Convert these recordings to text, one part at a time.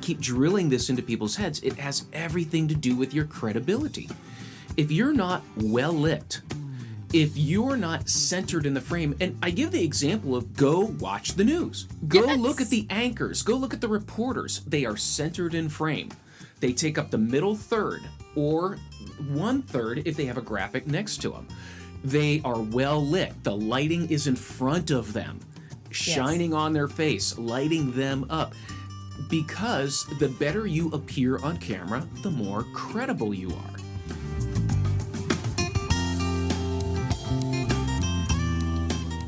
keep drilling this into people's heads. It has everything to do with your credibility. If you're not well lit, if you're not centered in the frame, and I give the example of go watch the news. Go look at the anchors. Go look at the reporters. They are centered in frame. They take up the middle third or 1/3 if they have a graphic next to them. They are well lit. The lighting is in front of them, shining on their face, lighting them up. Because the better you appear on camera, the more credible you are.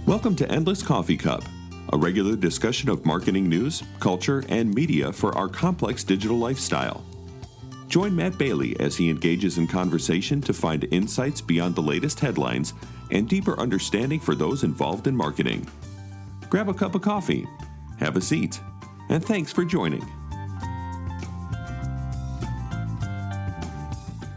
Welcome to Endless Coffee Cup, a regular discussion of marketing news, culture, and media for our complex digital lifestyle. Join Matt Bailey as he engages in conversation to find insights beyond the latest headlines and deeper understanding for those involved in marketing. Grab a cup of coffee, have a seat, and thanks for joining.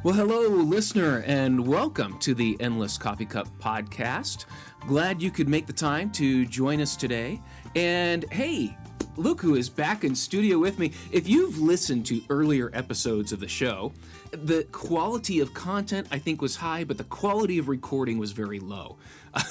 Well, hello, listener, and welcome to the Endless Coffee Cup podcast. Glad you could make the time to join us today. And hey, look who is back in studio with me. If you've listened to earlier episodes of the show, the quality of content I think was high, but the quality of recording was very low.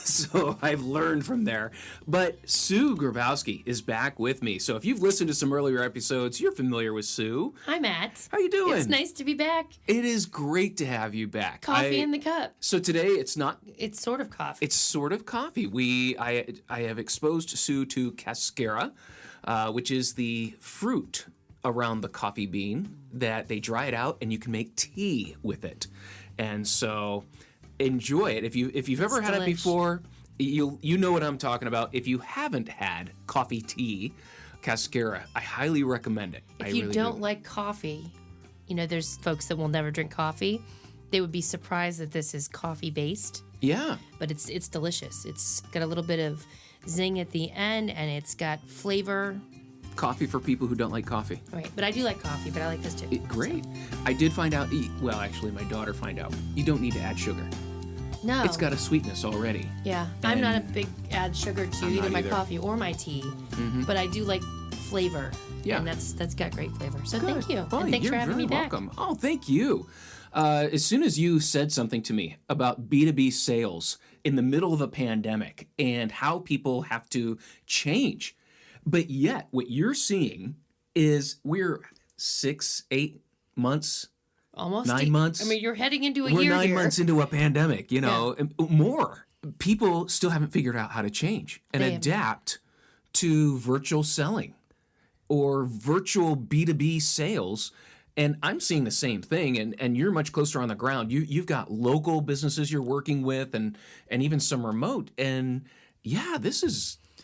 So I've learned from there. But Sue Grabowski is back with me. So if you've listened to some earlier episodes, you're familiar with Sue. Hi, Matt. How you doing? It's nice to be back. It is great to have you back. Coffee in the cup. So today it's not... It's sort of coffee. It's sort of coffee. I have exposed Sue to cascara, which is the fruit around the coffee bean that they dry it out and you can make tea with it. And so enjoy it. If you've ever had it before, you know what I'm talking about. If you haven't had coffee tea, cascara, I highly recommend it. If you don't like coffee, you know, there's folks that will never drink coffee. They would be surprised that this is coffee based. Yeah. But it's delicious. It's got a little bit of zing at the end and it's got flavor. Coffee for people who don't like coffee. Right, but I do like coffee, but I like this too. Great. I did find out, well, actually, my daughter found out, you don't need to add sugar. No. It's got a sweetness already. Yeah, I'm not a big add sugar to either my coffee or my tea, but I do like flavor. Yeah. And that's got great flavor. So Good. Thank you. Well, and thanks for having me back. Welcome. Oh, thank you. As soon as you said something to me about B2B sales in the middle of a pandemic and how people have to change, but yet what you're seeing is we're 6-8 months, almost 9 months. I mean, you're heading into a we're year 9 here. months into a pandemic, you know, and more. People still haven't figured out how to change and adapt to virtual selling or virtual B2B sales. And I'm seeing the same thing, and you're much closer on the ground. You've got local businesses you're working with and even some remote. And yeah,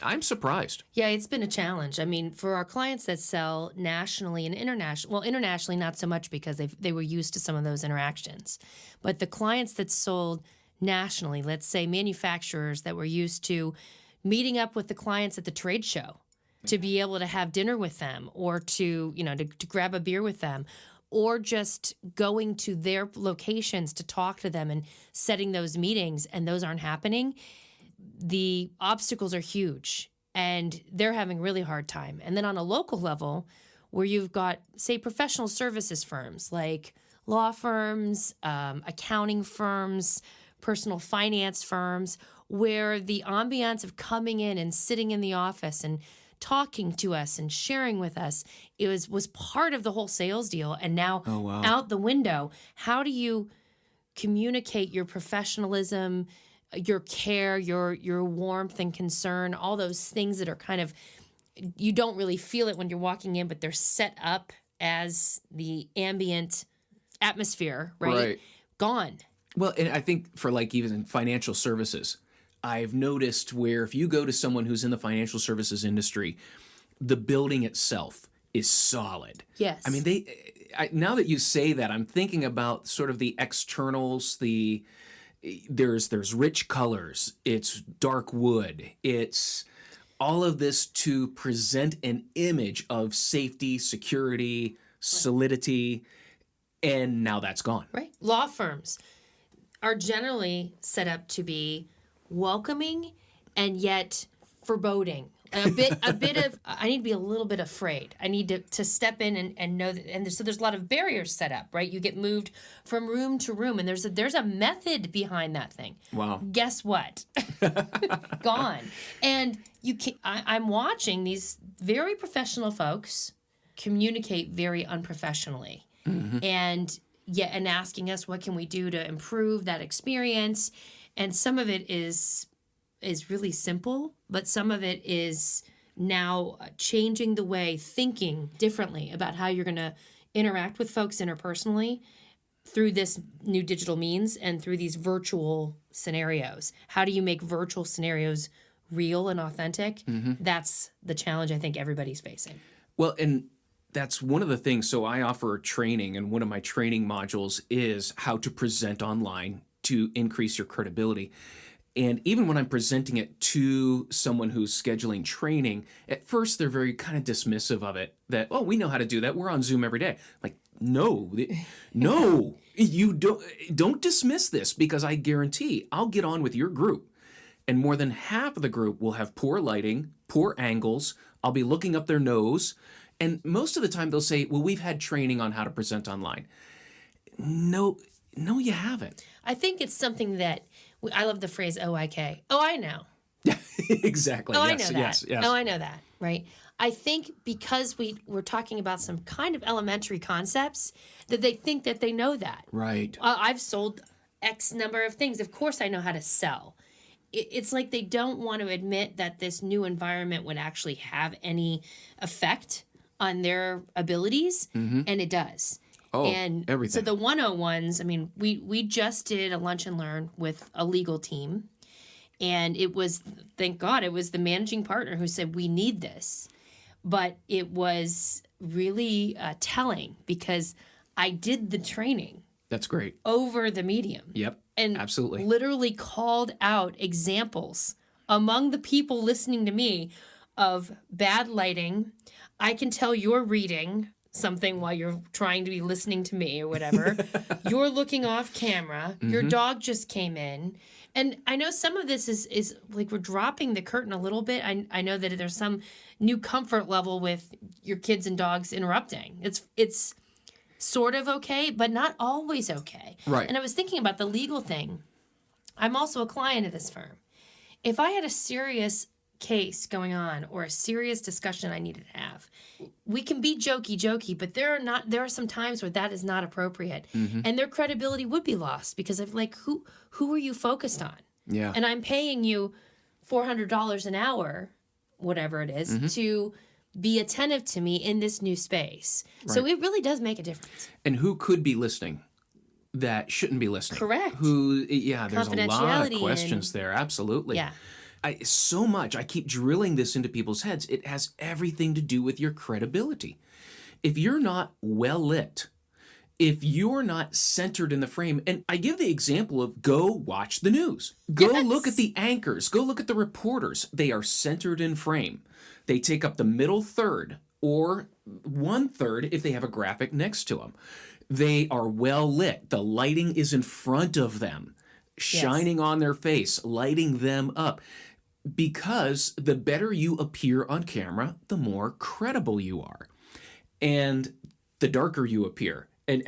I'm surprised. Yeah, it's been a challenge. I mean, for our clients that sell nationally and internationally not so much because they were used to some of those interactions. But the clients that sold nationally, let's say manufacturers that were used to meeting up with the clients at the trade show to be able to have dinner with them or to grab a beer with them or just going to their locations to talk to them and setting those meetings, and those aren't happening. The obstacles are huge and they're having a really hard time. And then on a local level where you've got, say, professional services firms like law firms, accounting firms, personal finance firms, where the ambiance of coming in and sitting in the office and talking to us and sharing with us, it was part of the whole sales deal. And now out the window, how do you communicate your professionalism, your care, your warmth and concern, all those things that are kind of, you don't really feel it when you're walking in, but they're set up as the ambient atmosphere, right? Gone. Well, and I think for like even in financial services, I've noticed where if you go to someone who's in the financial services industry, the building itself is solid. Yes. I mean, now that you say that, I'm thinking about sort of the externals, there's rich colors, it's dark wood, it's all of this to present an image of safety, security, solidity, and now that's gone. Right. Law firms are generally set up to be welcoming and yet foreboding. a bit of, I need to be a little bit afraid. I need to step in and know that, and so there's a lot of barriers set up, right? You get moved from room to room, and there's a method behind that thing. Wow. Guess what? Gone. And I'm watching these very professional folks communicate very unprofessionally. And asking us what can we do to improve that experience. And some of it is really simple, but some of it is now changing the way, thinking differently about how you're going to interact with folks interpersonally through this new digital means and through these virtual scenarios. How do you make virtual scenarios real and authentic? That's the challenge I think everybody's facing. Well, and that's one of the things. So I offer training, and one of my training modules is how to present online to increase your credibility. And even when I'm presenting it to someone who's scheduling training, at first they're very kind of dismissive of it. That, oh, we know how to do that. We're on Zoom every day. Like, no, you don't dismiss this, because I guarantee I'll get on with your group, and more than half of the group will have poor lighting, poor angles. I'll be looking up their nose. And most of the time they'll say, well, we've had training on how to present online. No, you haven't. I think it's something that I love the phrase OIK. Oh, I know. Exactly. Oh, Yes, I know that. yes, yes. Oh, I know that. Right. I think because we're talking about some kind of elementary concepts, that they think that they know that. Right. I've sold X number of things. Of course I know how to sell. It's like they don't want to admit that this new environment would actually have any effect on their abilities, and it does. Oh, and everything. So the 101s, I mean, we just did a lunch and learn with a legal team, and it was, thank God, it was the managing partner who said, we need this. But it was really telling, because I did the training. That's great. Over the medium. Yep, and absolutely. Literally called out examples among the people listening to me of bad lighting. I can tell you're reading something while you're trying to be listening to me or whatever. You're looking off camera. Your dog just came in. And I know some of this is like we're dropping the curtain a little bit. I know that there's some new comfort level with your kids and dogs interrupting. It's sort of okay, but not always okay. Right. And I was thinking about the legal thing. I'm also a client of this firm. If I had a serious case going on or a serious discussion I needed to have, we can be jokey, but there are some times where that is not appropriate, and their credibility would be lost because of like who are you focused on? Yeah. And I'm paying you $400 an hour, whatever it is, to be attentive to me in this new space. Right. So it really does make a difference. And who could be listening that shouldn't be listening? Correct. There's a lot of questions there. Absolutely. Yeah. I keep drilling this into people's heads. It has everything to do with your credibility. If you're not well lit, if you're not centered in the frame, and I give the example of go watch the news. Go look at the anchors. Go look at the reporters. They are centered in frame. They take up the middle third or 1/3 if they have a graphic next to them. They are well lit. The lighting is in front of them, shining on their face, lighting them up. Because the better you appear on camera, the more credible you are. And the darker you appear. And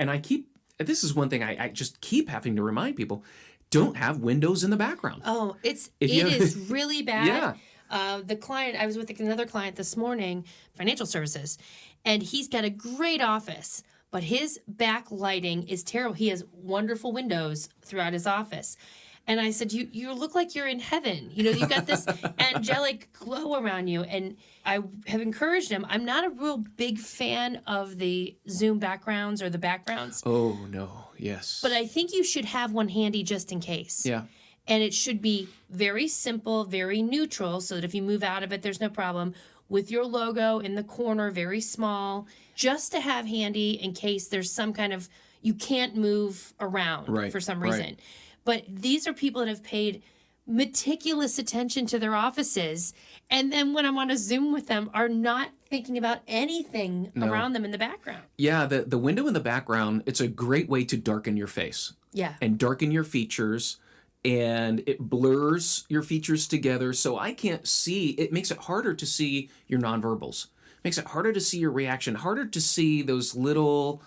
this is one thing I just keep having to remind people, don't have windows in the background. Oh, it is really bad. Yeah. I was with another client this morning, financial services, and he's got a great office, but his backlighting is terrible. He has wonderful windows throughout his office. And I said, you look like you're in heaven. You know, you've got this angelic glow around you. And I have encouraged him. I'm not a real big fan of the Zoom backgrounds or the backgrounds. Oh, no. Yes. But I think you should have one handy just in case. Yeah. And it should be very simple, very neutral, so that if you move out of it, there's no problem. With your logo in the corner, very small, just to have handy in case there's some kind of, you can't move around for some reason. Right. But these are people that have paid meticulous attention to their offices, and then when I'm on a Zoom with them, are not thinking about anything around them in the background. Yeah, the window in the background, it's a great way to darken your face. Yeah. And darken your features and it blurs your features together, so I can't see. It makes it harder to see your nonverbals. Makes it harder to see your reaction, harder to see those little,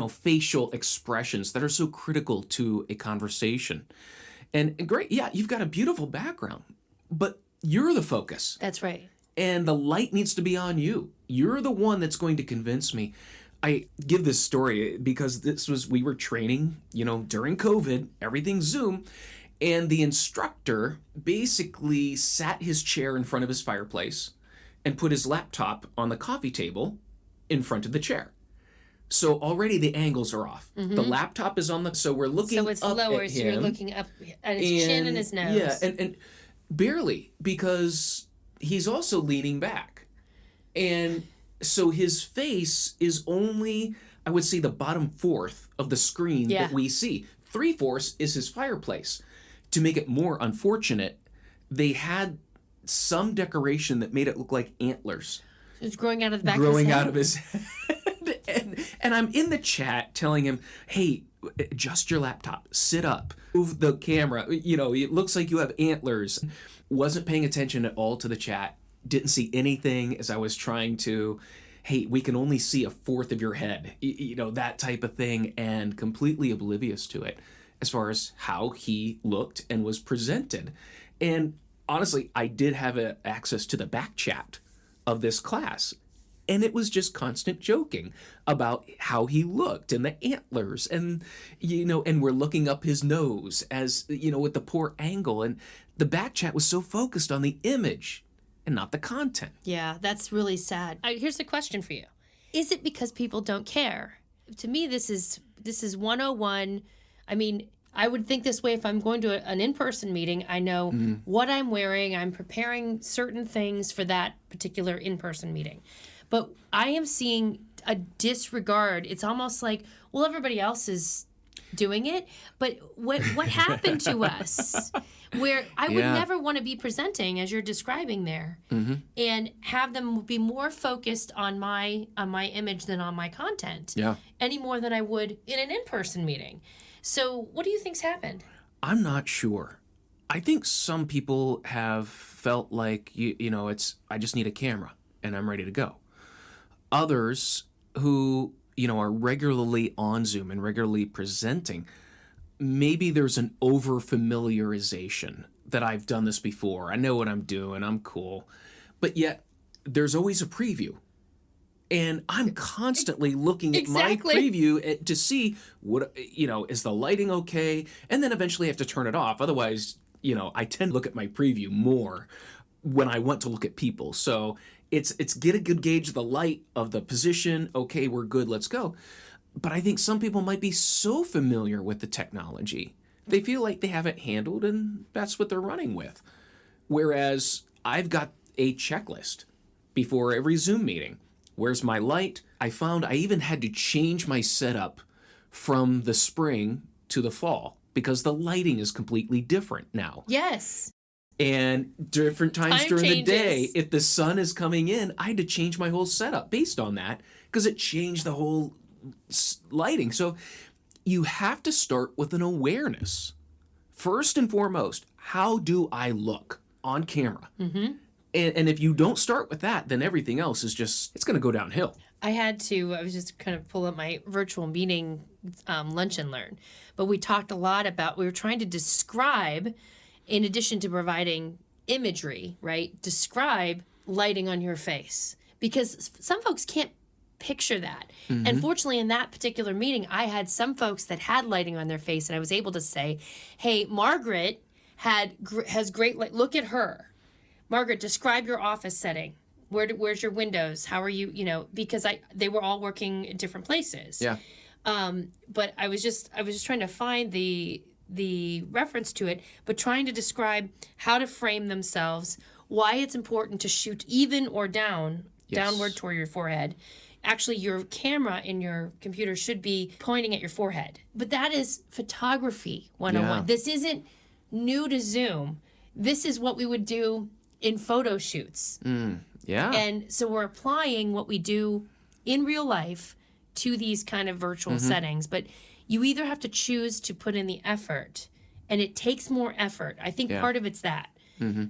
facial expressions that are so critical to a conversation. And great, yeah, you've got a beautiful background, but you're the focus. That's right. And the light needs to be on you. You're the one that's going to convince me. I give this story because we were training, during COVID, everything's Zoom. And the instructor basically sat his chair in front of his fireplace and put his laptop on the coffee table in front of the chair. So already the angles are off. Mm-hmm. The laptop is so we're looking up at him. So it's lower, so you're looking up at his chin and his nose. Yeah, and barely, because he's also leaning back. And so his face is only, I would say, the bottom fourth of the screen that we see. 3/4 is his fireplace. To make it more unfortunate, they had some decoration that made it look like antlers. It's growing out of the back of his head. And I'm in the chat telling him, hey, adjust your laptop, sit up, move the camera. It looks like you have antlers. Wasn't paying attention at all to the chat. Didn't see anything as I was trying to, hey, we can only see 1/4 of your head, that type of thing, and completely oblivious to it as far as how he looked and was presented. And honestly, I did have access to the back chat of this class, and it was just constant joking about how he looked and the antlers and, and we're looking up his nose as, with the poor angle. And the back chat was so focused on the image and not the content. Yeah, that's really sad. Here's a question for you. Is it because people don't care? To me, this is 101. I mean, I would think this way if I'm going to an in-person meeting. I know what I'm wearing. I'm preparing certain things for that particular in-person meeting. But I am seeing a disregard. It's almost like, well, everybody else is doing it. But what happened to us? Where I would never want to be presenting as you're describing there, and have them be more focused on my image than on my content. Yeah. Any more than I would in an in-person meeting. So what do you think's happened? I'm not sure. I think some people have felt like, I just need a camera and I'm ready to go. Others who, are regularly on Zoom and regularly presenting, maybe there's an over-familiarization that I've done this before. I know what I'm doing. I'm cool. But yet there's always a preview. And I'm constantly looking at my preview to see what, is the lighting okay? And then eventually I have to turn it off. Otherwise, I tend to look at my preview more when I want to look at people. So it's get a good gauge of the light, of the position. Okay, we're good. Let's go. But I think some people might be so familiar with the technology, they feel like they have it handled and that's what they're running with. Whereas I've got a checklist before every Zoom meeting. Where's my light? I found I even had to change my setup from the spring to the fall because the lighting is completely different now. Yes. And different times Time during changes. the day, if the sun is coming in, I had to change my whole setup based on that because it changed the whole lighting. So you have to start with an awareness. First and foremost, how do I look on camera? Mm-hmm. And if you don't start with that, then everything else is it's going to go downhill. I was just kind of pull up my virtual meeting lunch and learn. But we talked a lot we were trying to describe, in addition to providing imagery, right? Describe lighting on your face. Because some folks can't picture that. Mm-hmm. And fortunately, in that particular meeting, I had some folks that had lighting on their face, and I was able to say, hey, Margaret has great light. Look at her. Margaret, describe your office setting. Where's your windows? How are you, because they were all working in different places. Yeah. But I was just trying to find the reference to it, but trying to describe how to frame themselves, why it's important to shoot even or downward toward your forehead. Actually, your camera in your computer should be pointing at your forehead. But that is photography 101. Yeah. This isn't new to Zoom. This is what we would do in photo shoots. Yeah. And so we're applying what we do in real life to these kind of virtual settings. But you either have to choose to put in the effort And it takes more effort. I think part of it's that.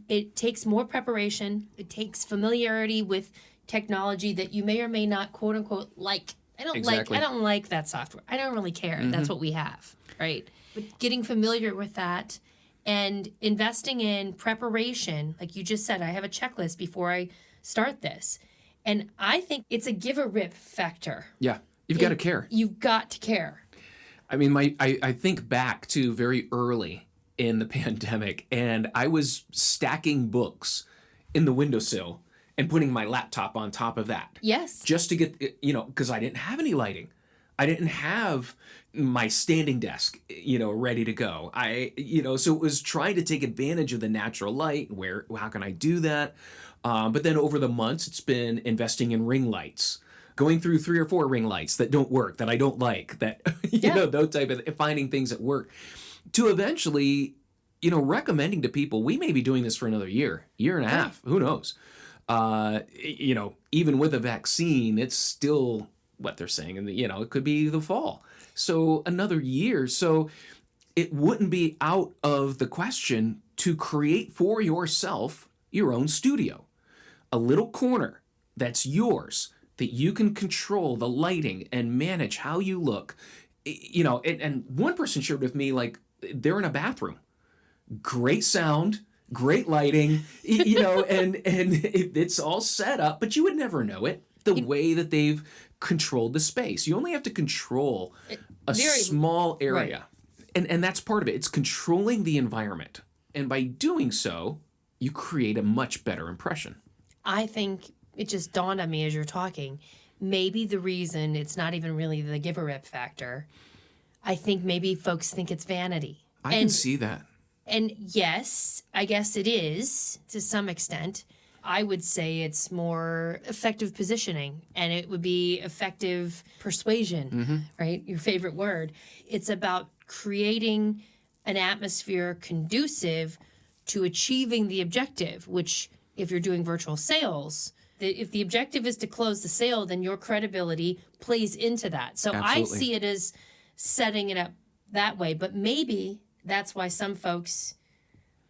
It takes more preparation. It takes familiarity with technology that you may or may not, quote unquote, like. I don't like that software. I don't really care. That's what we have, right? But getting familiar with that and investing in preparation, like you just said, I have a checklist before I start this. And I think it's a give a rip factor. Yeah. You've got to care. You've got to care. I mean, I think back to very early in the pandemic, and I was stacking books in the windowsill and putting my laptop on top of that. Yes. Just to get, because I didn't have any lighting. I didn't have my standing desk, ready to go. So it was trying to take advantage of the natural light. How can I do that? But then over the months, it's been investing in ring lights, going through 3 or 4 ring lights that don't work, that I don't like, that, those type of, finding things that work, to eventually, recommending to people, we may be doing this for another year and a half, who knows? Even with a vaccine, it's still what they're saying, and it could be the fall. So another year. So it wouldn't be out of the question to create for yourself your own studio, a little corner that's yours, that you can control the lighting and manage how you look. And one person shared with me, like, they're in a bathroom, great sound, great lighting, and it's all set up, but you would never know it the way that they've controlled the space. You only have to control a small area. Right. And that's part of it. It's controlling the environment. And by doing so, you create a much better impression. I think it just dawned on me as you're talking, maybe the reason it's not even really the give a rip factor, I think maybe folks think it's vanity. I can see that. And yes, I guess it is to some extent. I would say it's more effective positioning, and it would be effective persuasion, right? Your favorite word. It's about creating an atmosphere conducive to achieving the objective, which if you're doing virtual sales, if the objective is to close the sale, then your credibility plays into that. So Absolutely. I see it as setting it up that way, but maybe that's why some folks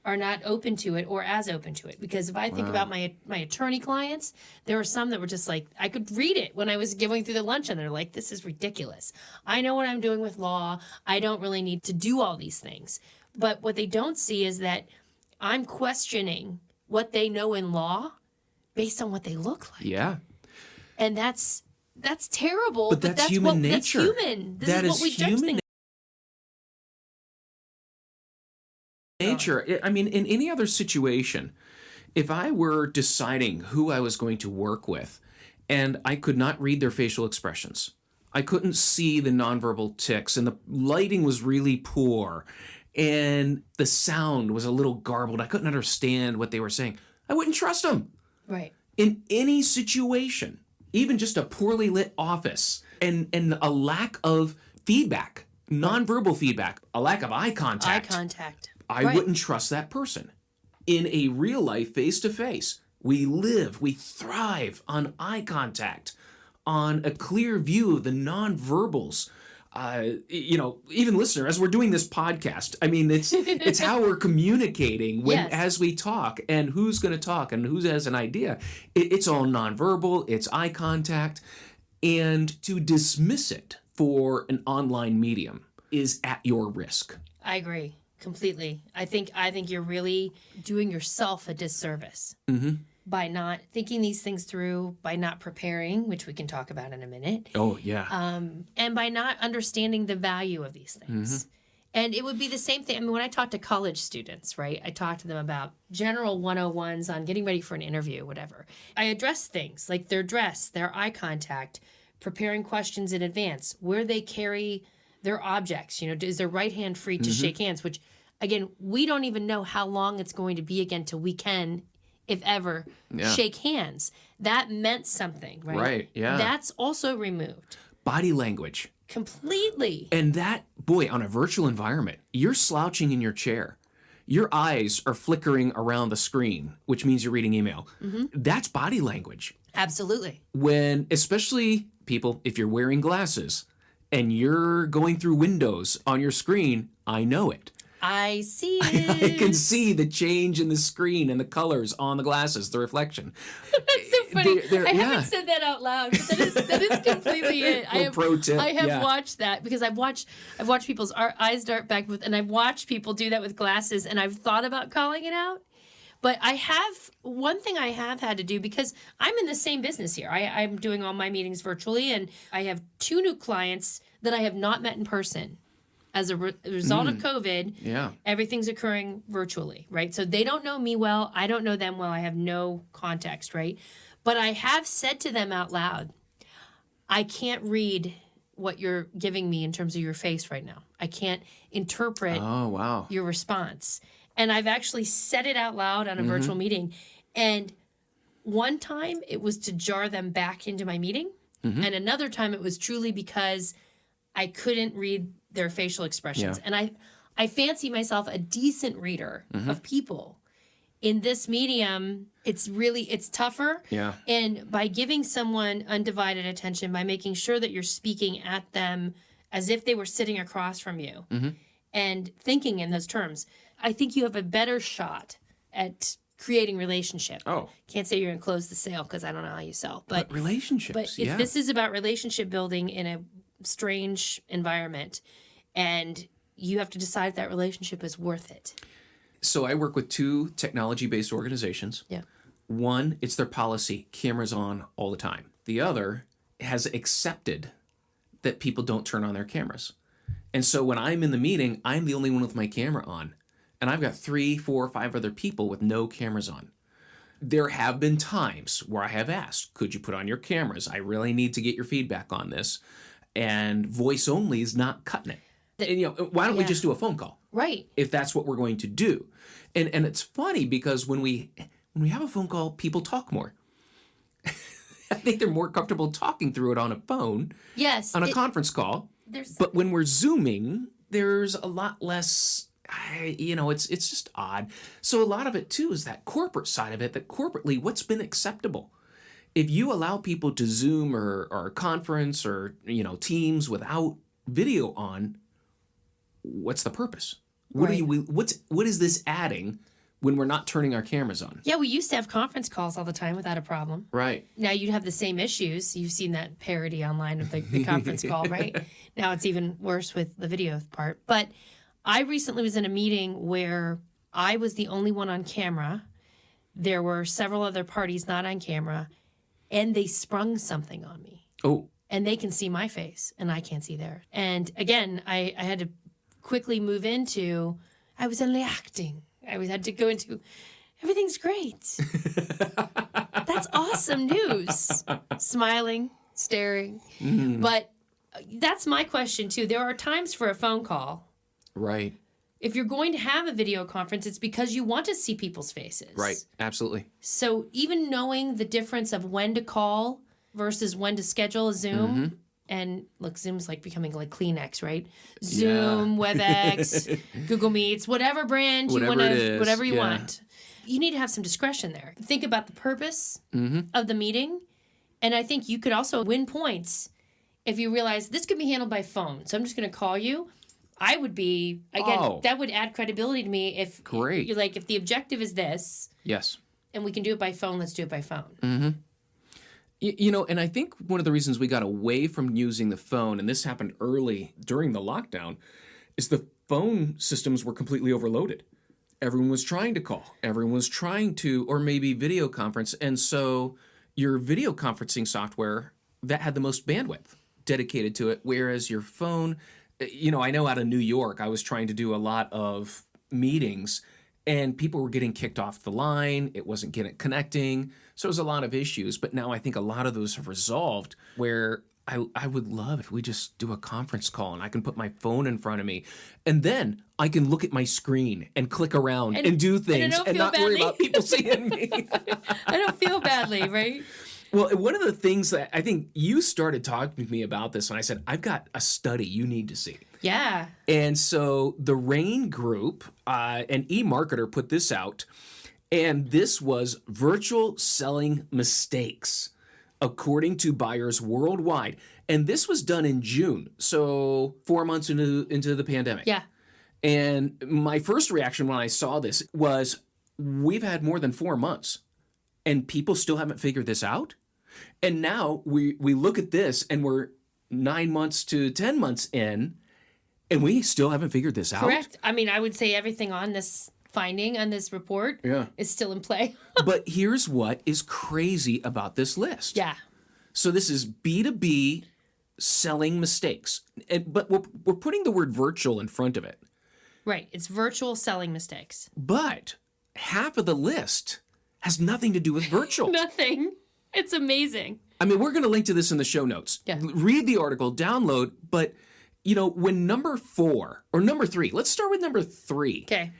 are not open to it or as open to it. Because if I think about my attorney clients, there were some that were just like, I could read it when I was going through the lunch, and they're like, this is ridiculous. I know what I'm doing with law. I don't really need to do all these things. But what they don't see is that I'm questioning what they know in law based on what they look like. Yeah. And that's terrible. But that's human nature. That's human. This is what we judge things. Nature. I mean, in any other situation, if I were deciding who I was going to work with and I could not read their facial expressions, I couldn't see the nonverbal tics, and the lighting was really poor, and the sound was a little garbled, I couldn't understand what they were saying, I wouldn't trust them. Right. In any situation, even just a poorly lit office, and a lack of feedback, nonverbal feedback, a lack of eye contact. I wouldn't trust that person. In a real life, face-to-face, we thrive on eye contact, on a clear view of the nonverbals. Even listener, as we're doing this podcast, I mean, it's how we're communicating as we talk, and who's going to talk and who has an idea. It's all nonverbal, it's eye contact, and to dismiss it for an online medium is at your risk. I agree. Completely. I think you're really doing yourself a disservice by not thinking these things through, by not preparing, which we can talk about in a minute. Oh, yeah. And by not understanding the value of these things. And it would be the same thing. I mean, when I talk to college students, right, I talk to them about general 101s on getting ready for an interview, whatever. I address things like their dress, their eye contact, preparing questions in advance, where they carry their objects, is their right hand free to shake hands, which, again, we don't even know how long it's going to be again till we can, if ever, shake hands. That meant something, right? Right, yeah. That's also removed. Body language. Completely. And that, boy, on a virtual environment, you're slouching in your chair. Your eyes are flickering around the screen, which means you're reading email. That's body language. Absolutely. When, especially people, if you're wearing glasses, and you're going through windows on your screen, I know it. I see I it. can see the change in the screen and the colors on the glasses, the reflection. That's so funny. I yeah. haven't said that out loud, but that is completely it. Pro tip. I have yeah. watched that because I've watched people's eyes dart back with, and I've watched people do that with glasses, and I've thought about calling it out. But one thing I have had to do, because I'm in the same business here. I'm doing all my meetings virtually, and I have 2 new clients that I have not met in person. As a result of COVID, everything's occurring virtually, right? So they don't know me well. I don't know them well. I have no context, right? But I have said to them out loud, I can't read what you're giving me in terms of your face right now. I can't interpret your response. And I've actually said it out loud on a virtual meeting. And one time it was to jar them back into my meeting. And another time it was truly because I couldn't read their facial expressions. And I fancy myself a decent reader of people. In this medium, it's tougher. Yeah. And by giving someone undivided attention, by making sure that you're speaking at them as if they were sitting across from you and thinking in those terms, I think you have a better shot at creating relationship. Oh. Can't say you're going to close the sale because I don't know how you sell. But relationships, But if this is about relationship building in a strange environment, and you have to decide if that relationship is worth it. So I work with 2 technology-based organizations. Yeah. One, it's their policy, cameras on all the time. The other has accepted that people don't turn on their cameras. And so when I'm in the meeting, I'm the only one with my camera on. And I've got 3, 4, 5 other people with no cameras on. There have been times where I have asked, could you put on your cameras? I really need to get your feedback on this. And voice only is not cutting it. And, why don't we just do a phone call? Right. If that's what we're going to do. And it's funny because when we have a phone call, people talk more. I think they're more comfortable talking through it on a phone. Yes. On a conference call. But when we're Zooming, there's a lot less, it's just odd. So a lot of it too is that corporate side of it, that corporately, what's been acceptable? If you allow people to Zoom or conference or, Teams without video on, what's the purpose? What is this adding when we're not turning our cameras on? Yeah, we used to have conference calls all the time without a problem. Right. Now you'd have the same issues. You've seen that parody online of the conference call, right? Now it's even worse with the video part. But I recently was in a meeting where I was the only one on camera. There were several other parties not on camera, and they sprung something on me. Oh. And they can see my face, and I can't see theirs. And again, I had to quickly move into, I was only acting. I had to go into, everything's great. That's awesome news. Smiling, staring. But that's my question, too. There are times for a phone call. Right. If you're going to have a video conference, it's because you want to see people's faces. Right. Absolutely. So even knowing the difference of when to call versus when to schedule a Zoom, and look, Zoom's like becoming like Kleenex, right? Zoom, WebEx, Google Meets, whatever brand you want to, whatever you want. You need to have some discretion there. Think about the purpose of the meeting. And I think you could also win points if you realize this could be handled by phone. So I'm just going to call you. I would be, again, that would add credibility to me if you're like, if the objective is this. Yes. And we can do it by phone, let's do it by phone. And I think one of the reasons we got away from using the phone, and this happened early during the lockdown, is the phone systems were completely overloaded. Everyone was trying to call. Everyone was trying to, or maybe video conference. And so your video conferencing software, that had the most bandwidth dedicated to it, whereas your phone, I know out of New York, I was trying to do a lot of meetings, and people were getting kicked off the line. It wasn't connecting. So it was a lot of issues. But now I think a lot of those have resolved, where I would love if we just do a conference call and I can put my phone in front of me, and then I can look at my screen and click around and do things and not worry about people seeing me. I don't feel badly, right? Well, one of the things that I think you started talking to me about this, and I said, I've got a study you need to see. Yeah. And so the RAIN group and eMarketer put this out, and this was virtual selling mistakes, according to buyers worldwide. And this was done in June, so 4 months into the pandemic. Yeah. And my first reaction when I saw this was, we've had more than 4 months and people still haven't figured this out. And now we look at this and we're 9 months to 10 months in and we still haven't figured this out. Correct. I mean, I would say everything on this finding, on this report, is still in play. But here's what is crazy about this list. Yeah. So this is B2B selling mistakes. But we're putting the word virtual in front of it. Right. It's virtual selling mistakes. But half of the list has nothing to do with virtual. Nothing. It's amazing. I mean, we're going to link to this in the show notes. Yeah. Read the article, download. But, when number 4 or number 3, let's start with number 3. Okay.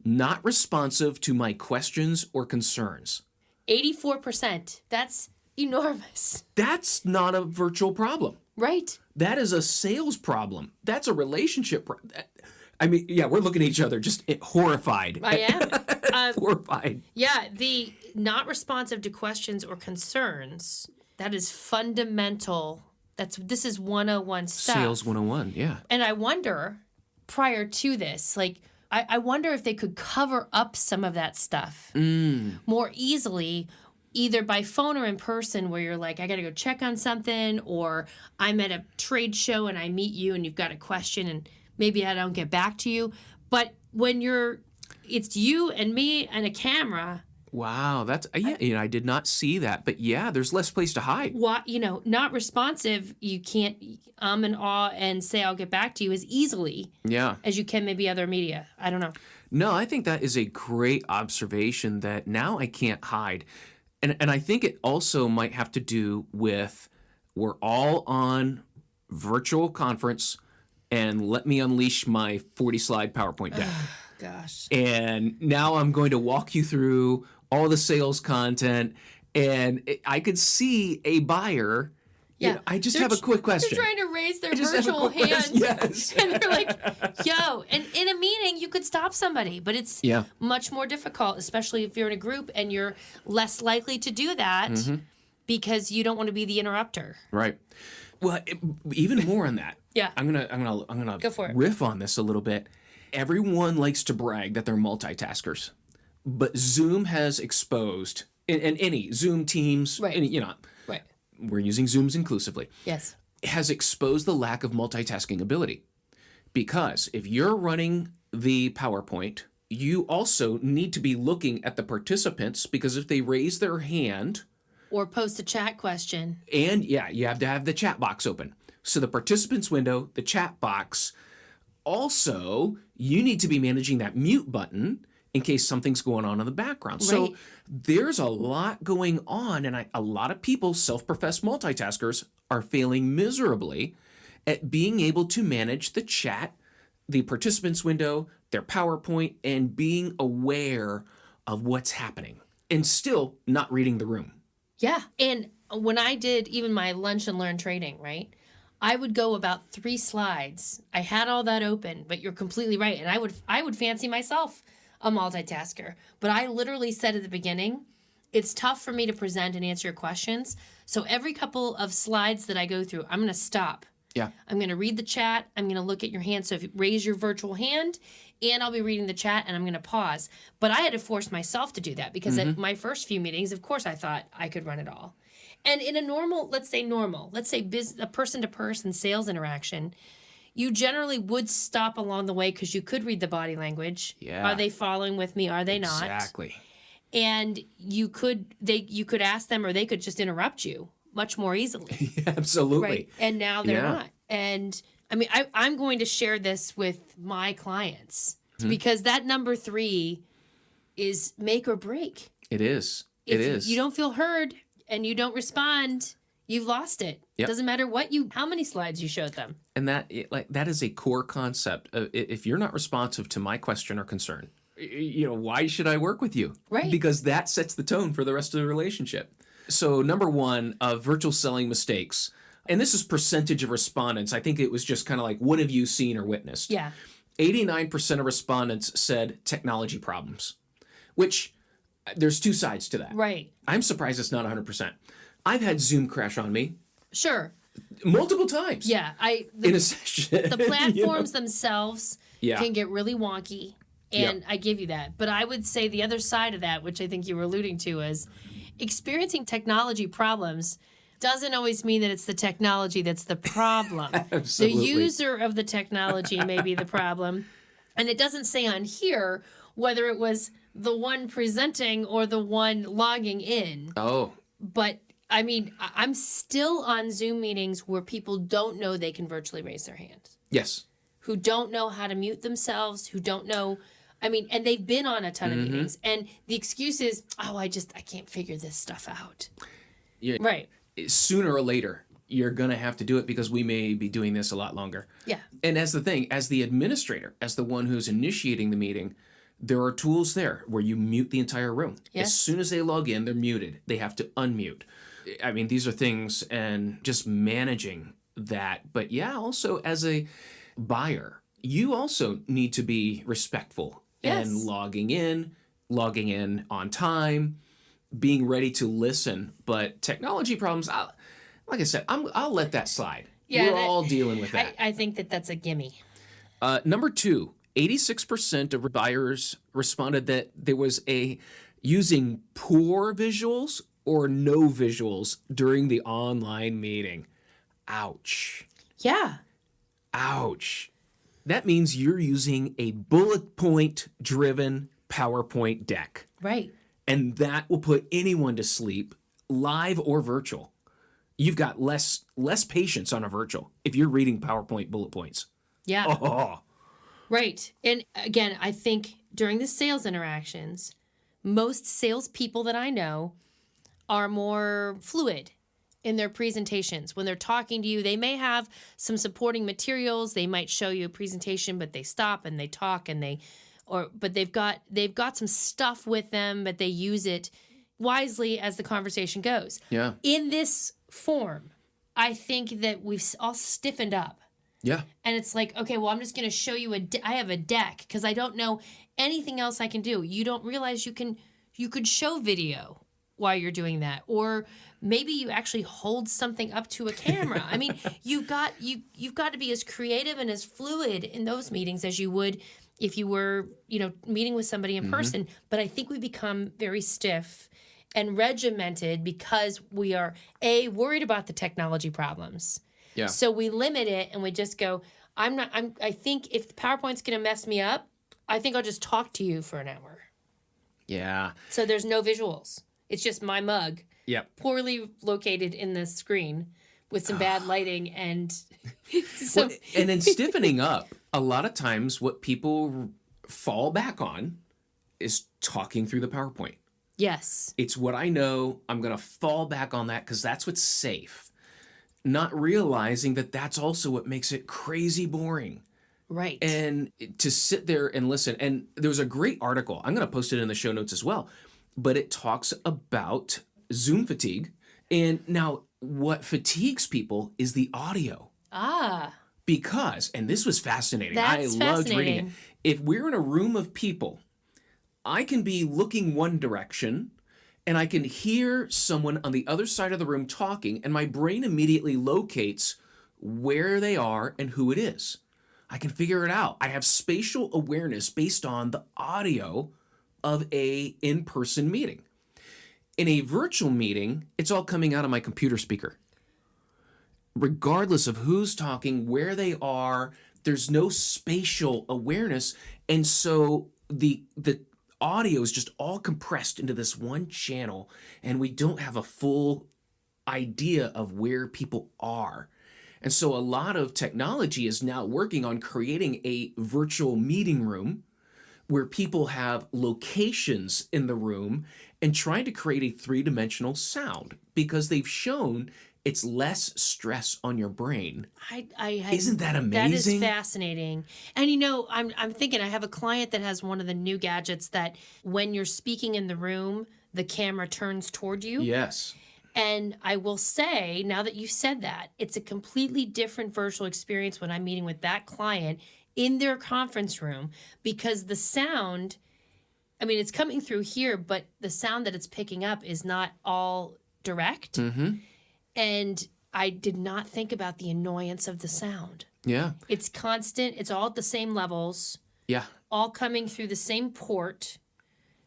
Not responsive to my questions or concerns. 84%. That's enormous. That's not a virtual problem. Right. That is a sales problem. That's a relationship problem. I mean, yeah, we're looking at each other just horrified. I am. Horrified. Yeah, the not responsive to questions or concerns, that is fundamental. This is 101 stuff. Sales 101, yeah. And I wonder, prior to this, I wonder if they could cover up some of that stuff more easily, either by phone or in person, where you're like, I got to go check on something, or I'm at a trade show and I meet you and you've got a question and maybe I don't get back to you. But when it's you and me and a camera. Wow, that's I did not see that, but yeah, there's less place to hide. Not responsive. You can't and awe and say I'll get back to you as easily as you can maybe other media. I don't know. No, I think that is a great observation that now I can't hide, and I think it also might have to do with we're all on virtual conference, and let me unleash my 40-slide PowerPoint deck. Gosh. And now I'm going to walk you through all the sales content, and I could see a buyer. Yeah. I just have a quick question. They're trying to raise their virtual hand. Yes. And they're like, yo. And in a meeting, you could stop somebody, but it's much more difficult, especially if you're in a group and you're less likely to do that because you don't want to be the interrupter. Right. Well, even more on that. Yeah. I'm gonna Go for it. Riff on this a little bit. Everyone likes to brag that they're multitaskers, but Zoom has exposed, and any Zoom Teams, right. Right. We're using Zooms inclusively. Yes. Has exposed the lack of multitasking ability, because if you're running the PowerPoint, you also need to be looking at the participants, because if they raise their hand or post a chat question, and you have to have the chat box open. So the participants window, the chat box. Also, you need to be managing that mute button in case something's going on in the background. Right. So there's a lot going on, and a lot of people, self-professed multitaskers, are failing miserably at being able to manage the chat, the participants window, their PowerPoint, and being aware of what's happening, and still not reading the room. Yeah. And when I did even my lunch and learn training, right? I would go about 3 slides. I had all that open, but you're completely right. And I would fancy myself a multitasker. But I literally said at the beginning, it's tough for me to present and answer your questions. So every couple of slides that I go through, I'm going to stop. Yeah. I'm going to read the chat. I'm going to look at your hand. So if you raise your virtual hand, and I'll be reading the chat, and I'm going to pause. But I had to force myself to do that because at my first few meetings, of course, I thought I could run it all. And in a let's say a person-to-person sales interaction, you generally would stop along the way because you could read the body language. Yeah. Are they following with me? Are they not? Exactly. And you could ask them, or they could just interrupt you much more easily. Absolutely. Right. And now they're not. And I mean, I'm going to share this with my clients because that number 3 is make or break. It is. If you don't feel heard and you don't respond, you've lost it. Yep. Doesn't matter how many slides you showed them. And that is a core concept. If you're not responsive to my question or concern, why should I work with you? Right. Because that sets the tone for the rest of the relationship. So number 1, virtual selling mistakes. And this is percentage of respondents. I think it was just kind of like, what have you seen or witnessed? Yeah. 89% of respondents said technology problems, which there's 2 sides to that. Right. I'm surprised it's not 100%. I've had Zoom crash on me. Sure. Multiple times. Yeah. In a session. The platforms themselves can get really wonky. And I give you that. But I would say the other side of that, which I think you were alluding to, is experiencing technology problems doesn't always mean that it's the technology that's the problem. Absolutely. The user of the technology may be the problem. And it doesn't say on here whether it was the one presenting or the one logging in. Oh. But I mean, I'm still on Zoom meetings where people don't know they can virtually raise their hand. Yes. Who don't know how to mute themselves, who don't know. I mean, and they've been on a ton of meetings. And the excuse is, oh, I can't figure this stuff out. Yeah. Right. Sooner or later, you're going to have to do it because we may be doing this a lot longer. Yeah. And as the administrator, as the one who's initiating the meeting, there are tools there where you mute the entire room. Yes. As soon as they log in, they're muted. They have to unmute. I mean, these are things, and just managing that. But yeah, also as a buyer, you also need to be respectful and logging in on time, being ready to listen. But technology problems, like I said, I'll let that slide. Yeah, We're all dealing with that. I think that's a gimme. Number 2, 86% of buyers responded that there was using poor visuals or no visuals during the online meeting. Ouch. Yeah. Ouch. That means you're using a bullet point driven PowerPoint deck. Right. And that will put anyone to sleep, live or virtual. You've got less patience on a virtual if you're reading PowerPoint bullet points. Yeah. Oh. Right. And again, I think during the sales interactions, most salespeople that I know are more fluid in their presentations. When they're talking to you, they may have some supporting materials. They might show you a presentation, but they stop and they talk but they've got some stuff with them, but they use it wisely as the conversation goes. Yeah. In this form, I think that we've all stiffened up. Yeah. And it's like, okay, well, I'm just going to show you I have a deck because I don't know anything else I can do. You don't realize you could show video while you're doing that, or maybe you actually hold something up to a camera. I mean, you've got to be as creative and as fluid in those meetings as you would if you were, meeting with somebody in person. But I think we become very stiff and regimented because we are worried about the technology problems. Yeah. So we limit it and we just go, I think if the PowerPoint's going to mess me up, I think I'll just talk to you for an hour. Yeah. So there's no visuals. It's just my mug. Yep. Poorly located in the screen with some bad lighting and and then stiffening up. A lot of times what people fall back on is talking through the PowerPoint. Yes. It's what I know. I'm going to fall back on that because that's what's safe. Not realizing that that's also what makes it crazy boring. Right. And to sit there and listen. And there was a great article. I'm going to post it in the show notes as well. But it talks about Zoom fatigue. And now what fatigues people is the audio. Because, and this was fascinating. I loved reading it. If we're in a room of people, I can be looking one direction and I can hear someone on the other side of the room talking, and my brain immediately locates where they are and who it is. I can figure it out. I have spatial awareness based on the audio of a in-person meeting. In a virtual meeting, it's all coming out of my computer speaker. Regardless of who's talking, where they are, there's no spatial awareness. And so the audio is just all compressed into this one channel, and we don't have a full idea of where people are. And so a lot of technology is now working on creating a virtual meeting room where people have locations in the room and trying to create a three-dimensional sound because they've shown it's less stress on your brain. Isn't that amazing? That is fascinating. And I'm thinking I have a client that has one of the new gadgets that when you're speaking in the room, the camera turns toward you. Yes. And I will say, now that you said that, it's a completely different virtual experience when I'm meeting with that client in their conference room because the sound, it's coming through here, but the sound that it's picking up is not all direct. Mm-hmm. And I did not think about the annoyance of the sound. Yeah. It's constant. It's all at the same levels, Yeah. all coming through the same port.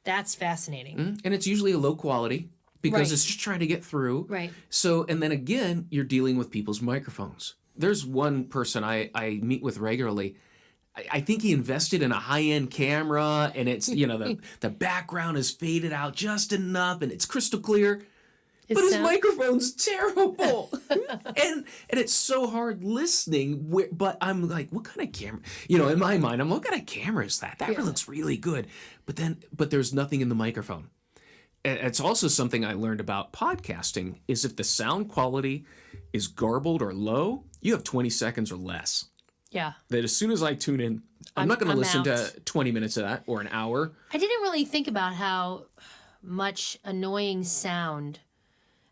That's fascinating. And it's usually a low quality because Right. it's just trying to get through. Right. So, and then again, you're dealing with people's microphones. There's one person I meet with regularly. I think he invested in a high-end camera, and it's, the background is faded out just enough, and it's crystal clear. But his microphone's terrible. and it's so hard listening. But I'm like, what kind of camera? In my mind, what kind of camera is that? That looks really good. But there's nothing in the microphone. It's also something I learned about podcasting is if the sound quality is garbled or low, you have 20 seconds or less. Yeah. That as soon as I tune in, I'm not going to listen out. to 20 minutes of that or an hour. I didn't really think about how much annoying sound,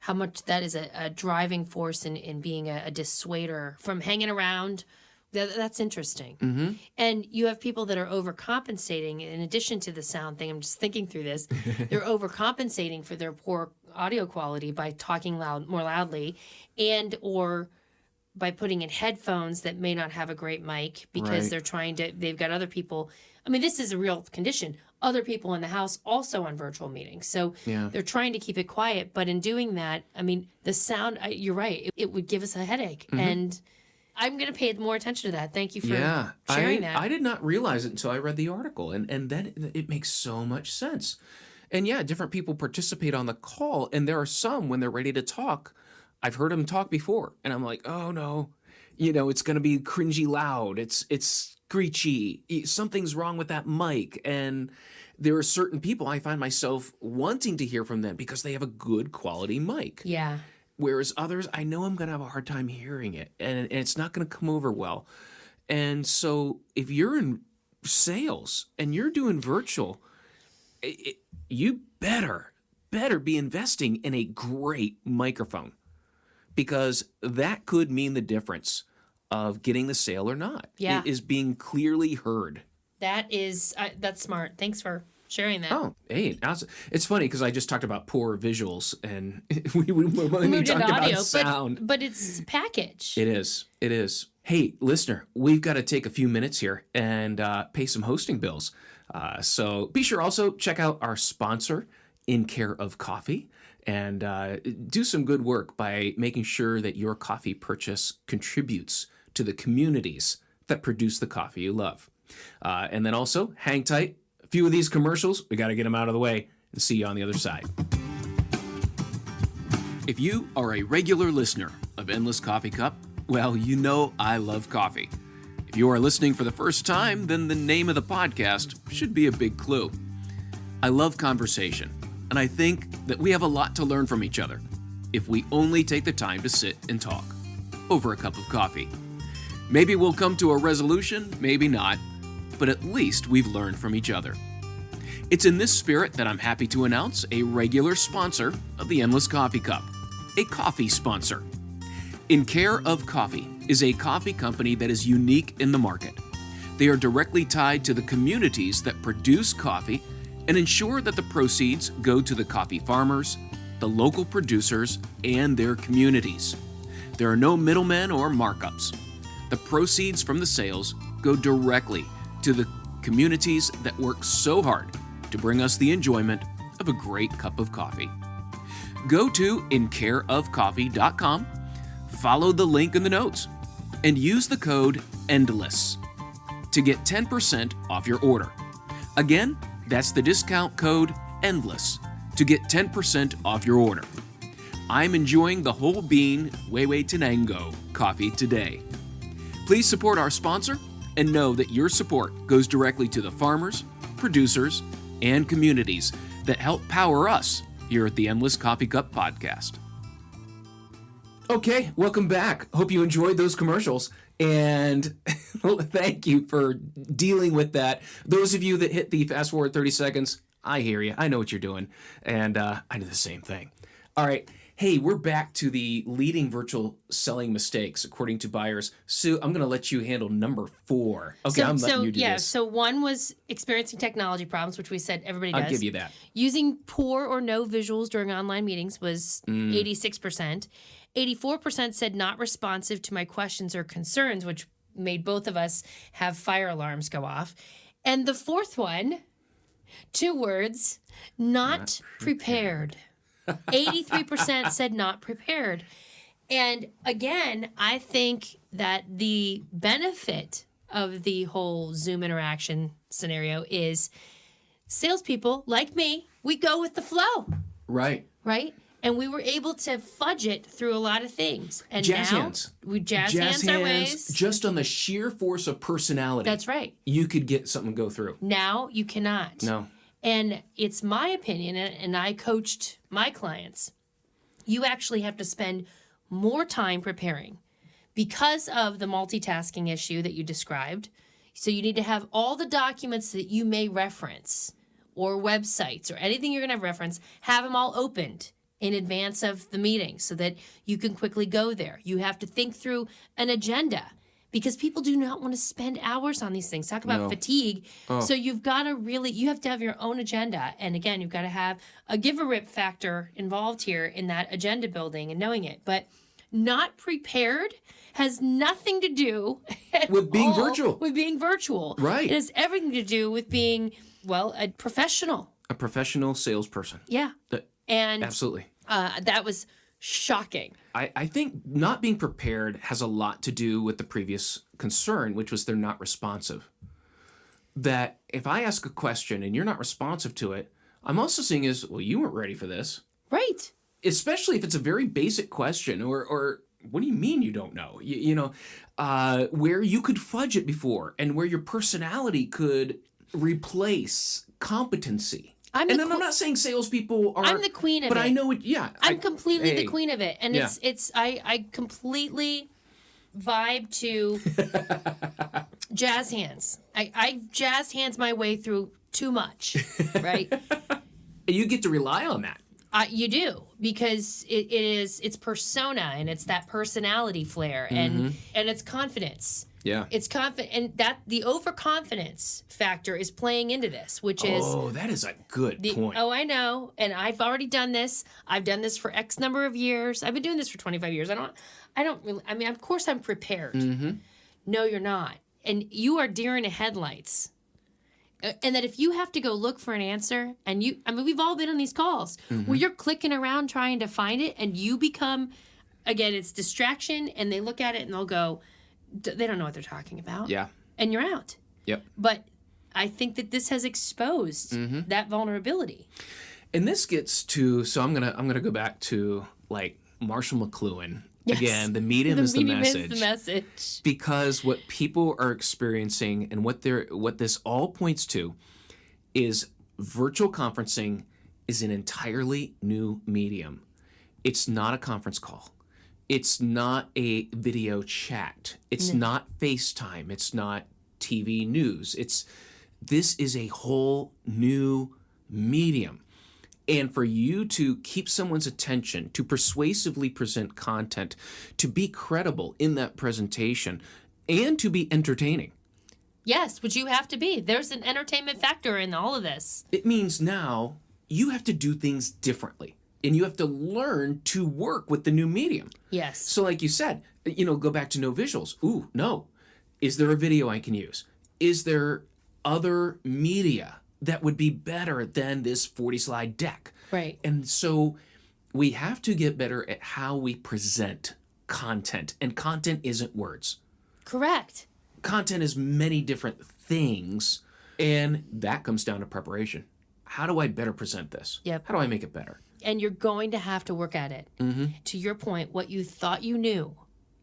how much that is a driving force in being a dissuader from hanging around. That's interesting. Mm-hmm. And you have people that are overcompensating in addition to the sound thing. I'm just thinking through this. They're overcompensating for their poor audio quality by talking more loudly or by putting in headphones that may not have a great mic because they've got other people. I mean, this is a real condition. Other people in the house also on virtual meetings. So they're trying to keep it quiet. But in doing that, I mean, the sound, you're right, it would give us a headache. Mm-hmm. And I'm going to pay more attention to that. Thank you for sharing that. I did not realize it until I read the article. And then it makes so much sense. And different people participate on the call. And there are some, when they're ready to talk, I've heard them talk before. And I'm like, oh, no, it's going to be cringy loud. It's screechy. Something's wrong with that mic. And there are certain people I find myself wanting to hear from them because they have a good quality mic. Yeah. Whereas others, I know I'm going to have a hard time hearing it, and it's not going to come over well. And so if you're in sales and you're doing virtual, you better be investing in a great microphone because that could mean the difference of getting the sale or not. Yeah. It is being clearly heard. That's smart. Thanks for sharing that. Oh, hey, it's funny because I just talked about poor visuals and we talked about sound. But it's package. It is. Hey, listener, we've got to take a few minutes here and pay some hosting bills. So be sure also check out our sponsor, In Care of Coffee, and do some good work by making sure that your coffee purchase contributes to the communities that produce the coffee you love. And then also, hang tight. A few of these commercials, we got to get them out of the way and see you on the other side. If you are a regular listener of Endless Coffee Cup, well, you know I love coffee. If you are listening for the first time, then the name of the podcast should be a big clue. I love conversation, and I think that we have a lot to learn from each other if we only take the time to sit and talk over a cup of coffee. Maybe we'll come to a resolution, maybe not, but at least we've learned from each other. It's in this spirit that I'm happy to announce a regular sponsor of the Endless Coffee Cup, a coffee sponsor. In Care of Coffee is a coffee company that is unique in the market. They are directly tied to the communities that produce coffee and ensure that the proceeds go to the coffee farmers, the local producers, and their communities. There are no middlemen or markups. The proceeds from the sales go directly to the communities that work so hard to bring us the enjoyment of a great cup of coffee. Go to incareofcoffee.com, follow the link in the notes, and use the code ENDLESS to get 10% off your order. Again, that's the discount code ENDLESS to get 10% off your order. I'm enjoying the whole bean Wewe Tenango coffee today. Please support our sponsor and know that your support goes directly to the farmers, producers, and communities that help power us here at the Endless Coffee Cup Podcast. Okay, welcome back. Hope you enjoyed those commercials, and thank you for dealing with that. Those of you that hit the fast forward 30 seconds, I hear you. I know what you're doing, and I do the same thing. All right. Hey, we're back to the leading virtual selling mistakes, according to buyers. Sue, I'm going to let you handle number 4. Okay, I'm letting you do this. So one was experiencing technology problems, which we said everybody does. I'll give you that. Using poor or no visuals during online meetings was 86%. 84% said not responsive to my questions or concerns, which made both of us have fire alarms go off. And the fourth one, 2 words, not prepared. 83% said not prepared. And again, I think that the benefit of the whole Zoom interaction scenario is salespeople like me, we go with the flow. Right. Right? And we were able to fudge it through a lot of things. And Jazz now hands. we jazz hands our ways. Just on the sheer force of personality. That's right. You could get something to go through. Now you cannot. No. And it's my opinion, and I coached my clients, you actually have to spend more time preparing because of the multitasking issue that you described. So you need to have all the documents that you may reference or websites or anything you're going to reference, have them all opened in advance of the meeting so that you can quickly go there. You have to think through an agenda because people do not want to spend hours on these things. Talk about fatigue. So you've got to you have to have your own agenda. And again, you've got to have a give a rip factor involved here in that agenda building and knowing it. But not prepared has nothing to do with being virtual. With being virtual. Right. It has everything to do with being, well, a professional. A professional salesperson. Yeah. And absolutely. That was shocking. I think not being prepared has a lot to do with the previous concern, which was they're not responsive. That if I ask a question and you're not responsive to it, I'm also seeing is, well, you weren't ready for this. Right. Especially if it's a very basic question or what do you mean you don't know? Where you could fudge it before and where your personality could replace competency. I'm not saying salespeople are. I'm the queen of it. But I know it. Yeah, I'm completely the queen of it, and I completely vibe to jazz hands. I jazz hands my way through too much, right? You get to rely on that. You do, because it's persona and it's that personality flair and it's confidence. Yeah. It's confident, and that the overconfidence factor is playing into this, which is... Oh, that is a good point. Oh, I know. And I've already done this. I've done this for X number of years. I've been doing this for 25 years. I don't really... I mean, of course I'm prepared. Mm-hmm. No, you're not. And you are deer in the headlights. And that if you have to go look for an answer, and we've all been on these calls where you're clicking around trying to find it, and you become... Again, it's distraction, and they look at it and they'll go... They don't know what they're talking about. Yeah. And you're out. Yep. But I think that this has exposed that vulnerability. And this gets to, so I'm gonna go back to like Marshall McLuhan. Yes. Again, the medium is the message. Is the message. Because what people are experiencing and what this all points to is virtual conferencing is an entirely new medium. It's not a conference call. It's not a video chat. It's not FaceTime. It's not TV news. This is a whole new medium. And for you to keep someone's attention, to persuasively present content, to be credible in that presentation, and to be entertaining. Yes, which you have to be. There's an entertainment factor in all of this. It means now you have to do things differently. And you have to learn to work with the new medium. Yes. So like you said, go back to no visuals. Ooh, no. Is there a video I can use? Is there other media that would be better than this 40-slide deck? Right. And so we have to get better at how we present content. And content isn't words. Correct. Content is many different things. And that comes down to preparation. How do I better present this? Yep. How do I make it better? And you're going to have to work at it. Mm-hmm. To your point, what you thought you knew,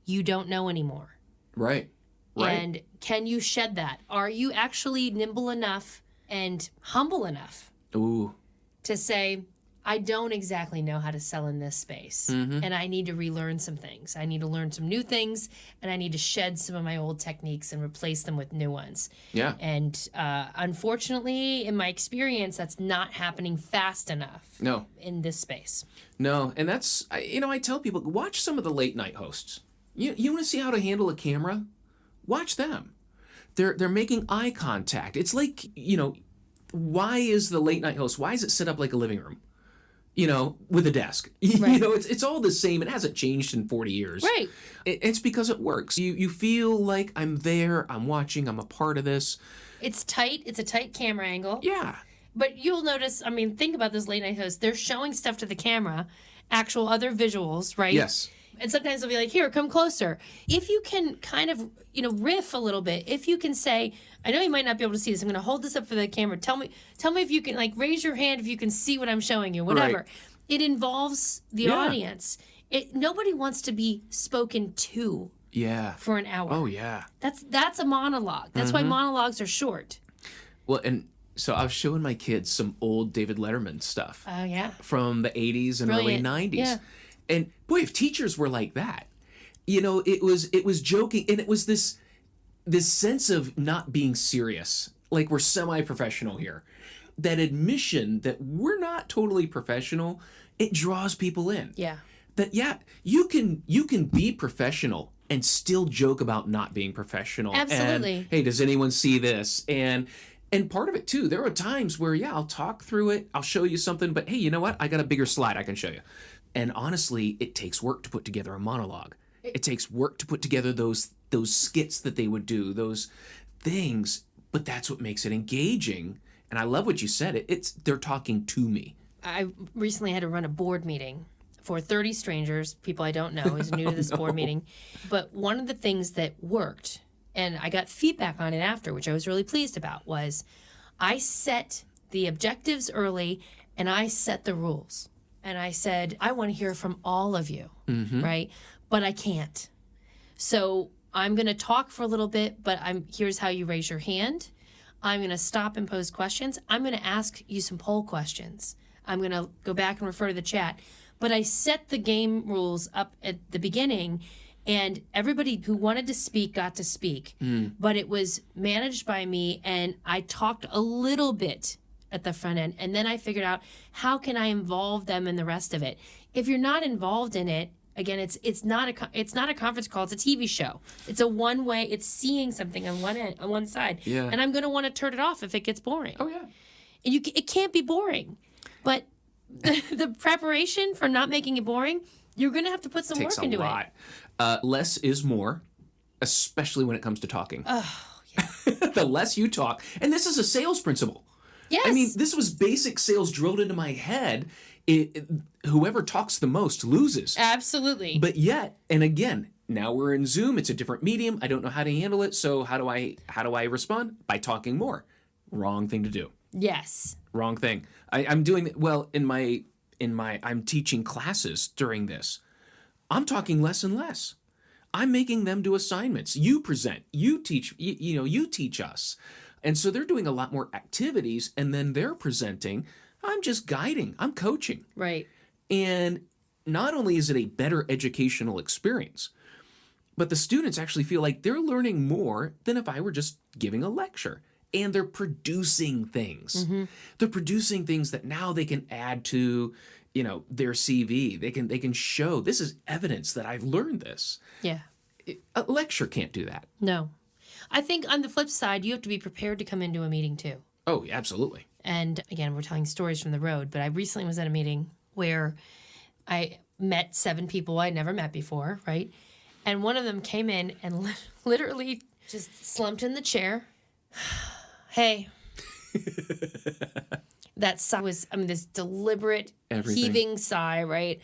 you don't know anymore. Right. And can you shed that? Are you actually nimble enough and humble enough to say, I don't exactly know how to sell in this space, and I need to relearn some things. I need to learn some new things, and I need to shed some of my old techniques and replace them with new ones. Yeah. And unfortunately, in my experience, that's not happening fast enough. No. In this space. No, and that's, I tell people, watch some of the late night hosts. You want to see how to handle a camera? Watch them. They're making eye contact. It's like, why is the late night host, why is it set up like a living room? with a desk. Right. It's all the same. It hasn't changed in 40 years. Right. It's because it works. You feel like I'm there, I'm watching, I'm a part of this. It's tight. It's a tight camera angle. Yeah. But you'll notice, think about this late night host. They're showing stuff to the camera, actual other visuals, right? Yes. And sometimes they'll be like, here, come closer. If you can kind of, riff a little bit, if you can say, I know you might not be able to see this. I'm going to hold this up for the camera. Tell me if you can, raise your hand if you can see what I'm showing you, whatever. Right. It involves the audience. Nobody wants to be spoken to for an hour. Oh, yeah. That's a monologue. That's why monologues are short. Well, and so I was showing my kids some old David Letterman stuff. Oh, yeah. From the 80s and Brilliant. early 90s. Yeah. And boy, if teachers were like that, it was joking, and it was this sense of not being serious, like we're semi-professional here. That admission that we're not totally professional, it draws people in. Yeah. That you can be professional and still joke about not being professional. Absolutely. And, hey, does anyone see this? And part of it too, there are times where I'll talk through it, I'll show you something, but hey, you know what? I got a bigger slide I can show you. And honestly, it takes work to put together a monologue. It takes work to put together those skits that they would do, those things, but that's what makes it engaging. And I love what you said. They're talking to me. I recently had to run a board meeting for 30 strangers, people I don't know, who's new to this board meeting. But one of the things that worked, and I got feedback on it after, which I was really pleased about, was I set the objectives early and I set the rules. And I said, I want to hear from all of you, right? But I can't. So I'm going to talk for a little bit, but here's how you raise your hand. I'm going to stop and pose questions. I'm going to ask you some poll questions. I'm going to go back and refer to the chat. But I set the game rules up at the beginning, and everybody who wanted to speak got to speak. But it was managed by me, and I talked a little bit at the front end, and then I figured out how can I involve them in the rest of it. If you're not involved in it, again, it's not a conference call, it's a TV show. It's a one way. It's seeing something on one side, and I'm going to want to turn it off if it gets boring. Oh yeah, and it can't be boring, but the preparation for not making it boring, you're going to have to put some work into it. Less is more, especially when it comes to talking. Oh yeah. The less you talk, and this is a sales principle. Yes. I mean, this was basic sales drilled into my head. Whoever talks the most loses. Absolutely. But yet, and again, now we're in Zoom. It's a different medium. I don't know how to handle it. So how do I respond? By talking more. Wrong thing to do. Yes. Wrong thing. I'm doing well in my I'm teaching classes during this. I'm talking less and less. I'm making them do assignments. You present. You teach. You teach us. And so they're doing a lot more activities, and then they're presenting. I'm just guiding. I'm coaching. Right. And not only is it a better educational experience, but the students actually feel like they're learning more than if I were just giving a lecture. And they're producing things. They're producing things that now they can add to, their CV. They can show this is evidence that I've learned this. Yeah. A lecture can't do that. No. I think on the flip side, you have to be prepared to come into a meeting too. Oh, absolutely. And again, we're telling stories from the road, but I recently was at a meeting where I met 7 people I'd never met before, right? And one of them came in and literally just slumped in the chair. Hey. That sigh was, this deliberate heaving sigh, right?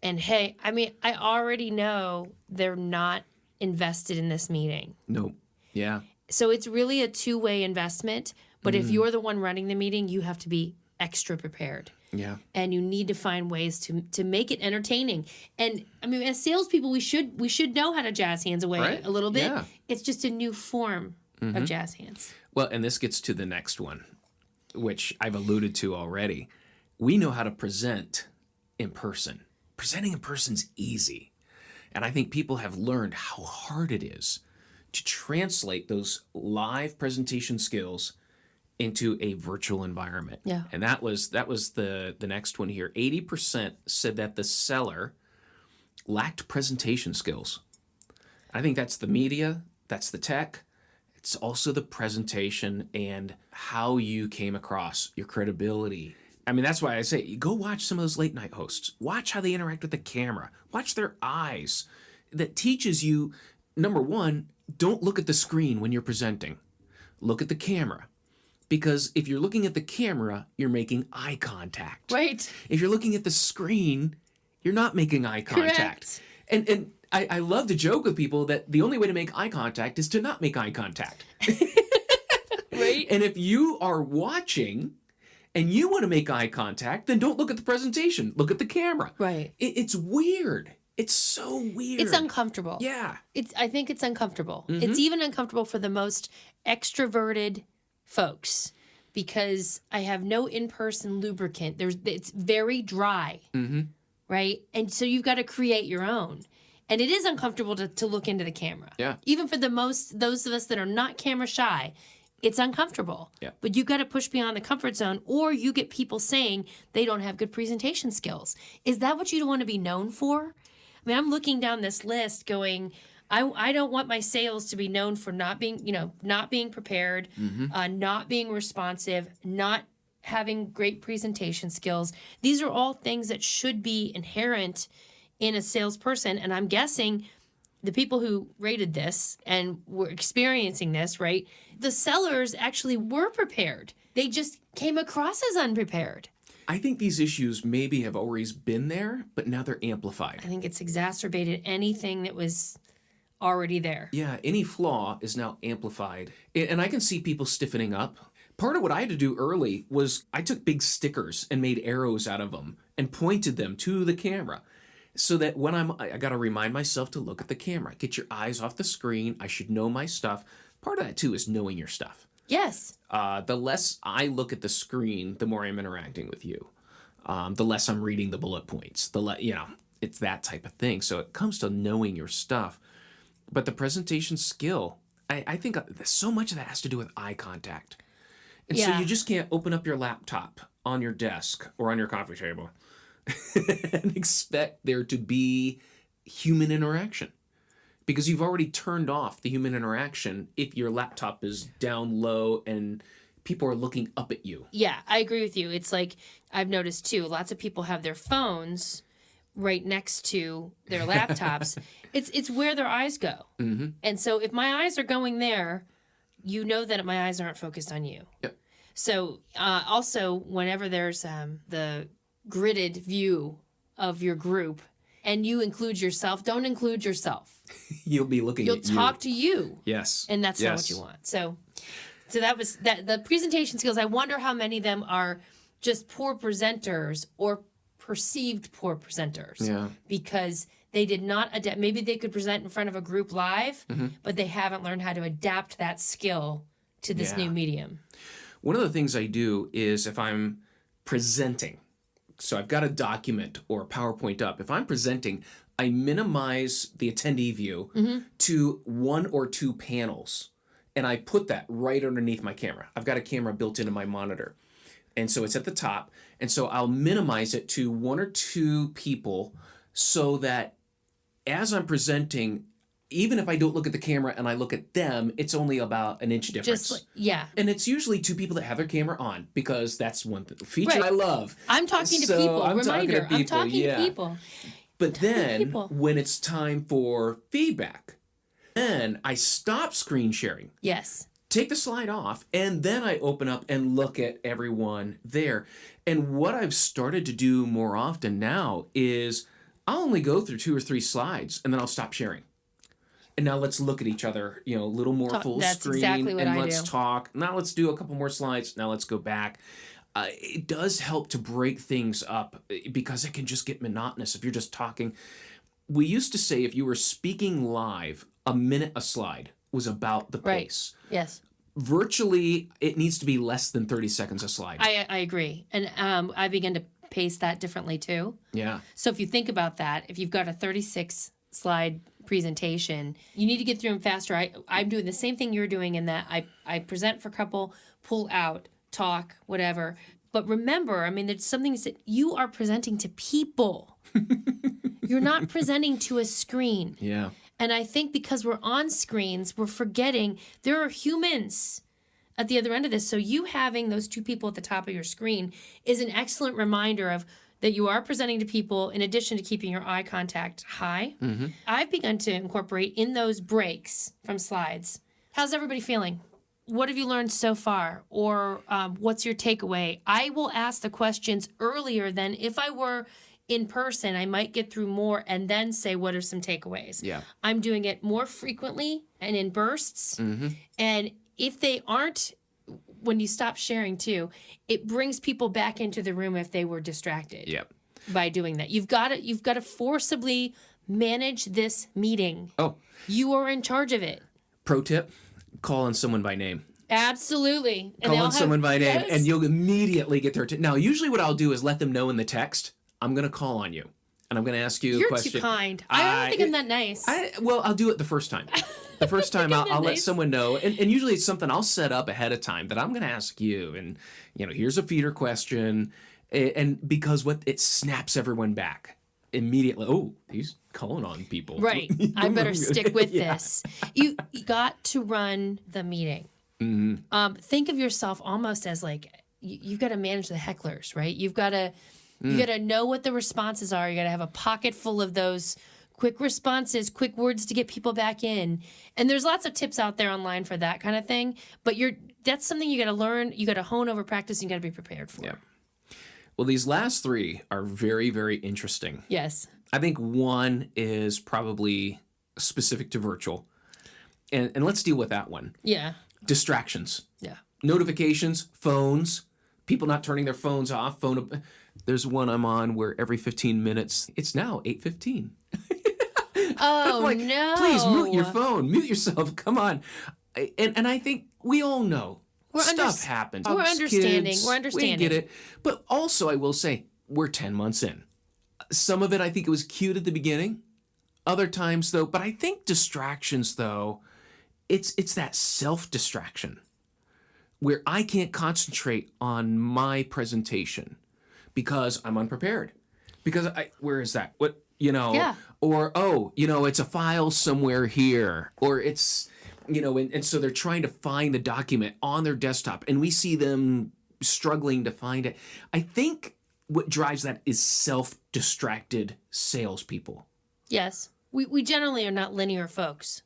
And hey, I already know they're not invested in this meeting. Nope. Yeah. So it's really a two-way investment. But if you're the one running the meeting, you have to be extra prepared. Yeah. And you need to find ways to make it entertaining. And as salespeople, we should know how to jazz hands away a little bit. Yeah. It's just a new form of jazz hands. Well, and this gets to the next one, which I've alluded to already. We know how to present in person. Presenting in person's easy. And I think people have learned how hard it is to translate those live presentation skills into a virtual environment. Yeah. And that was the next one here. 80% said that the seller lacked presentation skills. I think that's the media, that's the tech. It's also the presentation and how you came across, your credibility. I mean, that's why I say, you go watch some of those late night hosts. Watch how they interact with the camera. Watch their eyes. That teaches you, number one, don't look at the screen when you're presenting. Look at the camera. Because if you're looking at the camera, you're making eye contact. Right. If you're looking at the screen, you're not making eye contact. Correct. And I love to joke with people that the only way to make eye contact is to not make eye contact. Right. And if you are watching and you want to make eye contact, then don't look at the presentation. Look at the camera. Right. It's weird. It's so weird. It's uncomfortable. Yeah. I think it's uncomfortable. Mm-hmm. It's even uncomfortable for the most extroverted folks because I have no in-person lubricant. It's very dry. Mm-hmm. Right? And so you've got to create your own. And it is uncomfortable to look into the camera. Yeah. Even for those of us that are not camera shy, it's uncomfortable. Yeah. But you've got to push beyond the comfort zone, or you get people saying they don't have good presentation skills. Is that what you want to be known for? I mean, I'm looking down this list going, I don't want my sales to be known for not being prepared, not being responsive, not having great presentation skills. These are all things that should be inherent in a salesperson. And I'm guessing the people who rated this and were experiencing this, right? The sellers actually were prepared. They just came across as unprepared. I think these issues maybe have always been there, but now they're amplified. I think it's exacerbated anything that was already there. Yeah, any flaw is now amplified. And I can see people stiffening up. Part of what I had to do early was I took big stickers and made arrows out of them and pointed them to the camera. So that when I got to remind myself to look at the camera. Get your eyes off the screen. I should know my stuff. Part of that, too, is knowing your stuff. Yes. The less I look at the screen, the more I'm interacting with you. The less I'm reading the bullet points. It's that type of thing. So it comes to knowing your stuff. But the presentation skill, I think so much of that has to do with eye contact. And so you just can't open up your laptop on your desk or on your coffee table and expect there to be human interaction. Because you've already turned off the human interaction if your laptop is down low and people are looking up at you. Yeah, I agree with you. It's like I've noticed too, lots of people have their phones right next to their laptops. It's where their eyes go. Mm-hmm. And so if my eyes are going there, you know that my eyes aren't focused on you. Yep. So also, whenever there's the gridded view of your group and you include yourself, don't include yourself. You'll be looking at you. You'll talk to you. Yes. And that's not what you want. So that was that. The presentation skills, I wonder how many of them are just poor presenters or perceived poor presenters. Yeah. Because they did not adapt. Maybe they could present in front of a group live, but they haven't learned how to adapt that skill to this new medium. One of the things I do is if I'm presenting, so I've got a document or a PowerPoint up. If I'm presenting, I minimize the attendee view to 1 or 2 panels. And I put that right underneath my camera. I've got a camera built into my monitor. And so it's at the top. And so I'll minimize it to 1 or 2 people so that as I'm presenting, even if I don't look at the camera and I look at them, it's only about an inch difference. And it's usually 2 people that have their camera on because that's one feature I love. I'm talking to people. I'm talking to people. But then when it's time for feedback, then I stop screen sharing. Yes. Take the slide off, and then I open up and look at everyone there. And what I've started to do more often now is I'll only go through 2 or 3 slides, and then I'll stop sharing. And now let's look at each other, a little more full screen, exactly what and I let's do. talk. Now let's do a couple more slides. Now let's go back. It does help to break things up because it can just get monotonous if you're just talking. We used to say if you were speaking live, a minute a slide was about the pace. Yes. Virtually, it needs to be less than 30 seconds a slide. I agree. And I began to pace that differently too. Yeah. So if you think about that, if you've got a 36 slide presentation, you need to get through them faster. I'm doing the same thing you're doing in that I present for a couple, pull out, talk, whatever. But remember, there's something that you are presenting to people. You're not presenting to a screen. Yeah. And I think because we're on screens, we're forgetting there are humans at the other end of this. So you having those two people at the top of your screen is an excellent reminder of that you are presenting to people in addition to keeping your eye contact high. I've begun to incorporate in those breaks from slides. How's everybody feeling? What have you learned so far? Or what's your takeaway? I will ask the questions earlier than if I were in person. I might get through more and then say, what are some takeaways? Yeah. I'm doing it more frequently and in bursts. And if they aren't, when you stop sharing too, it brings people back into the room if they were distracted. Yep. By doing that. You've got to forcibly manage this meeting. Oh. You are in charge of it. Pro tip, call on someone by name. Absolutely. And Call on someone by name, yes. and you'll immediately get their now, usually what I'll do is let them know in the text, I'm going to call on you, and I'm going to ask you a question. You're too kind. I don't think I'm that nice. Well, I'll do it the first time. The first time I'll let someone know, and usually it's something I'll set up ahead of time that I'm going to ask you, and here's a feeder question, and because it snaps everyone back immediately. Oh, he's calling on people. Right. I better stick with this. You got to run the meeting. Think of yourself almost as like you've got to manage the hecklers, right? You've got to know what the responses are. You got to have a pocket full of those quick responses, quick words to get people back in. And there's lots of tips out there online for that kind of thing. But that's something you got to learn. You got to hone over practice. And you got to be prepared for. Yeah. Well, these last three are very, very interesting. Yes. I think one is probably specific to virtual. And let's deal with that one. Yeah. Distractions. Yeah. Notifications, phones, people not turning their phones off. There's one I'm on where every 15 minutes, it's now 8:15. Oh, like, no. Please mute your phone. Mute yourself. Come on. And I think we all know. Stuff happens. We're understanding. Kids, We're understanding. We get it. But also, I will say, we're 10 months in. Some of it, I think it was cute at the beginning. Other times, though, but I think distractions, though, it's that self-distraction where I can't concentrate on my presentation because I'm unprepared. Because where is that? What, Yeah. Or, it's a file somewhere here. Or it's, and so they're trying to find the document on their desktop and we see them struggling to find it. I think what drives that is self-distracted salespeople. Yes. We generally are not linear folks.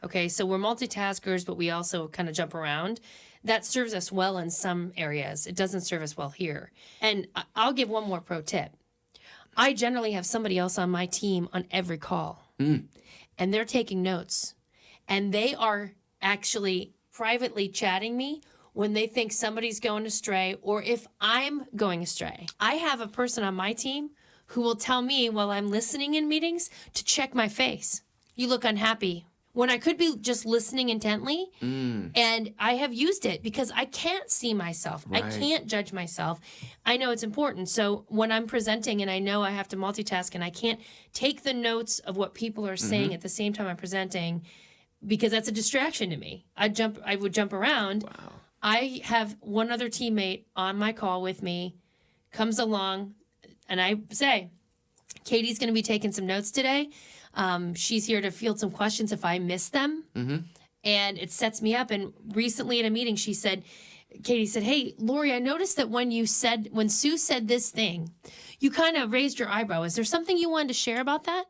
Okay, so we're multitaskers, but we also kind of jump around. That serves us well in some areas. It doesn't serve us well here. And I'll give one more pro tip. I generally have somebody else on my team on every call. And they're taking notes. And they are actually privately chatting me when they think somebody's going astray or if I'm going astray. I have a person on my team who will tell me while I'm listening in meetings to check my face. You look unhappy. When I could be just listening intently. And I have used it because I can't see myself. Right. I can't judge myself. I know it's important. So when I'm presenting and I know I have to multitask and I can't take the notes of what people are saying at the same time I'm presenting because that's a distraction to me. I would jump around. Wow. I have one other teammate on my call with me, comes along, and I say, Katie's going to be taking some notes today. She's here to field some questions if I miss them. And it sets me up. And recently at a meeting, Katie said, hey, Lori, I noticed that when Sue said this thing, you kind of raised your eyebrow. Is there something you wanted to share about that?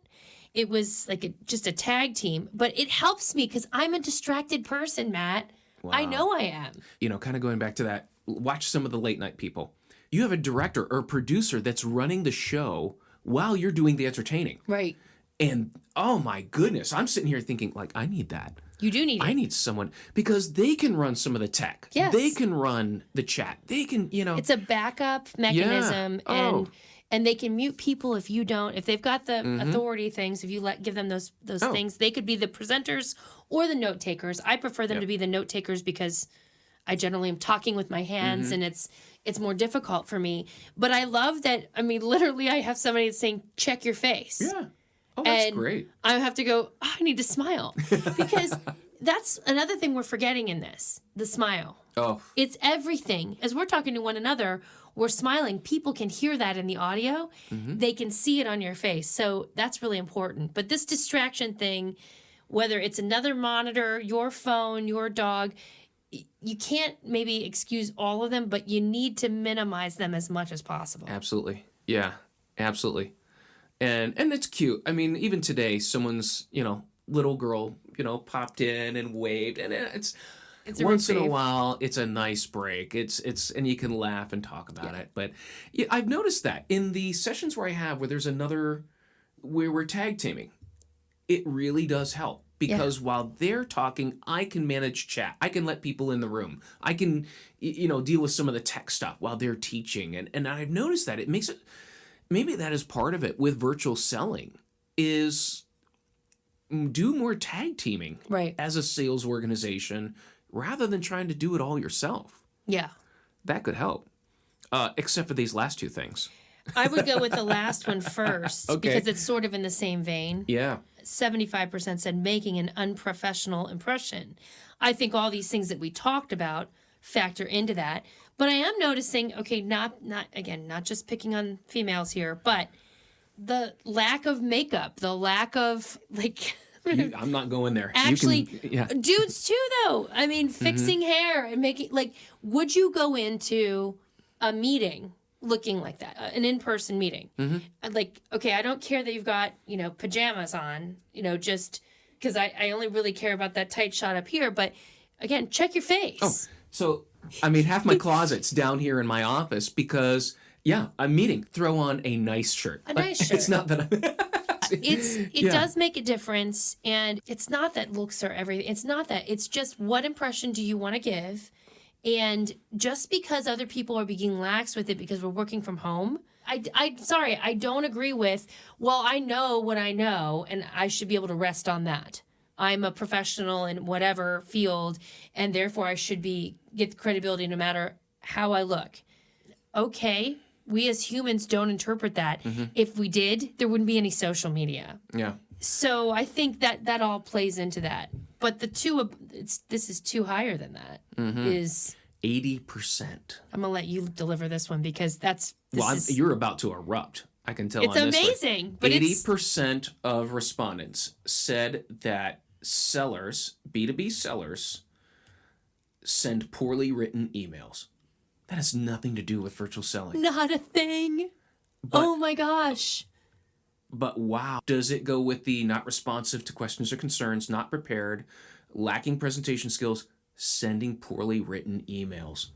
It was like just a tag team, but it helps me because I'm a distracted person, Matt. Wow. I know I am. Kind of going back to that, watch some of the late night people. You have a director or producer that's running the show while you're doing the entertaining. Right. And oh my goodness, I'm sitting here thinking like, I need that. You do need it. I need someone because they can run some of the tech. Yes. They can run the chat. They can, It's a backup mechanism and they can mute people if you don't. If they've got the authority things, if you give them those things, they could be the presenters or the note takers. I prefer them to be the note takers because I generally am talking with my hands and it's more difficult for me. But I love that. I mean, literally, I have somebody that's saying, check your face. Yeah. Oh, that's and great. I have to go, I need to smile. Because that's another thing we're forgetting in this, the smile. Oh. It's everything. As we're talking to one another, we're smiling. People can hear that in the audio. They can see it on your face. So that's really important. But this distraction thing, whether it's another monitor, your phone, your dog, you can't maybe excuse all of them, but you need to minimize them as much as possible. Absolutely. Yeah, absolutely. And it's cute. I mean, even today, someone's, little girl, popped in and waved, and it's once in a while, it's a nice break. It's and you can laugh and talk about it. But yeah, I've noticed that in the sessions where I have where there's another where we're tag teaming, it really does help. Because while they're talking, I can manage chat. I can let people in the room. I can, deal with some of the tech stuff while they're teaching. And I've noticed that it makes it, maybe that is part of it with virtual selling, is do more tag teaming as a sales organization rather than trying to do it all yourself. Yeah. That could help, except for these last two things. I would go with the last one first because it's sort of in the same vein. Yeah. 75% said making an unprofessional impression. I think all these things that we talked about factor into that. But I am noticing, not just picking on females here, but the lack of makeup, the lack of I'm not going there. Actually, dudes too, though. I mean, fixing hair and making, would you go into a meeting looking like that, an in-person meeting? I don't care that you've got, pajamas on, just because I only really care about that tight shot up here. But again, check your face. Oh, so, half my closet's down here in my office because, a meeting, throw on a nice shirt. A nice shirt. It's not that It does make a difference. And it's not that looks are everything. It's not that. It's just what impression do you want to give? And just because other people are being lax with it because we're working from home, I don't agree with, I know what I know and I should be able to rest on that. I'm a professional in whatever field and therefore I should get credibility no matter how I look. Okay, we as humans don't interpret that. If we did, there wouldn't be any social media. Yeah. So I think that all plays into that. But the two, this is too higher than that. Is 80%. I'm gonna let you deliver this one because you're about to erupt. I can tell. It's on this amazing. One. But 80% of respondents said that sellers, B2B sellers, send poorly written emails. That has nothing to do with virtual selling. Not a thing. Oh my gosh. But wow, does it go with the not responsive to questions or concerns, not prepared, lacking presentation skills, sending poorly written emails?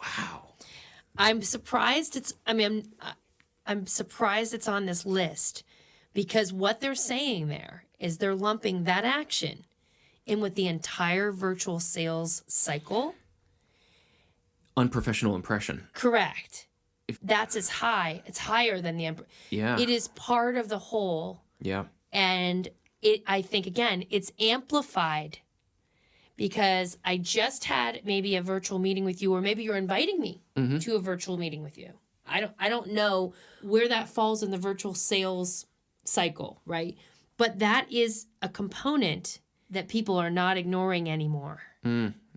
Wow. I'm surprised I'm surprised it's on this list because what they're saying there is they're lumping that action in with the entire virtual sales cycle. Unprofessional impression. Correct. That's as high. It's higher than the. Yeah. It is part of the whole. Yeah. And I think again, it's amplified because I just had maybe a virtual meeting with you, or maybe you're inviting me to a virtual meeting with you. I don't know where that falls in the virtual sales cycle, right? But that is a component that people are not ignoring anymore.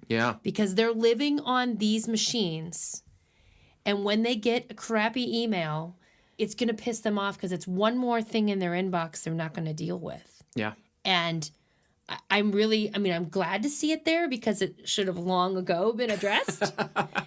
Yeah. Because they're living on these machines. And when they get a crappy email, it's going to piss them off because it's one more thing in their inbox they're not going to deal with. Yeah. And I'm glad to see it there because it should have long ago been addressed.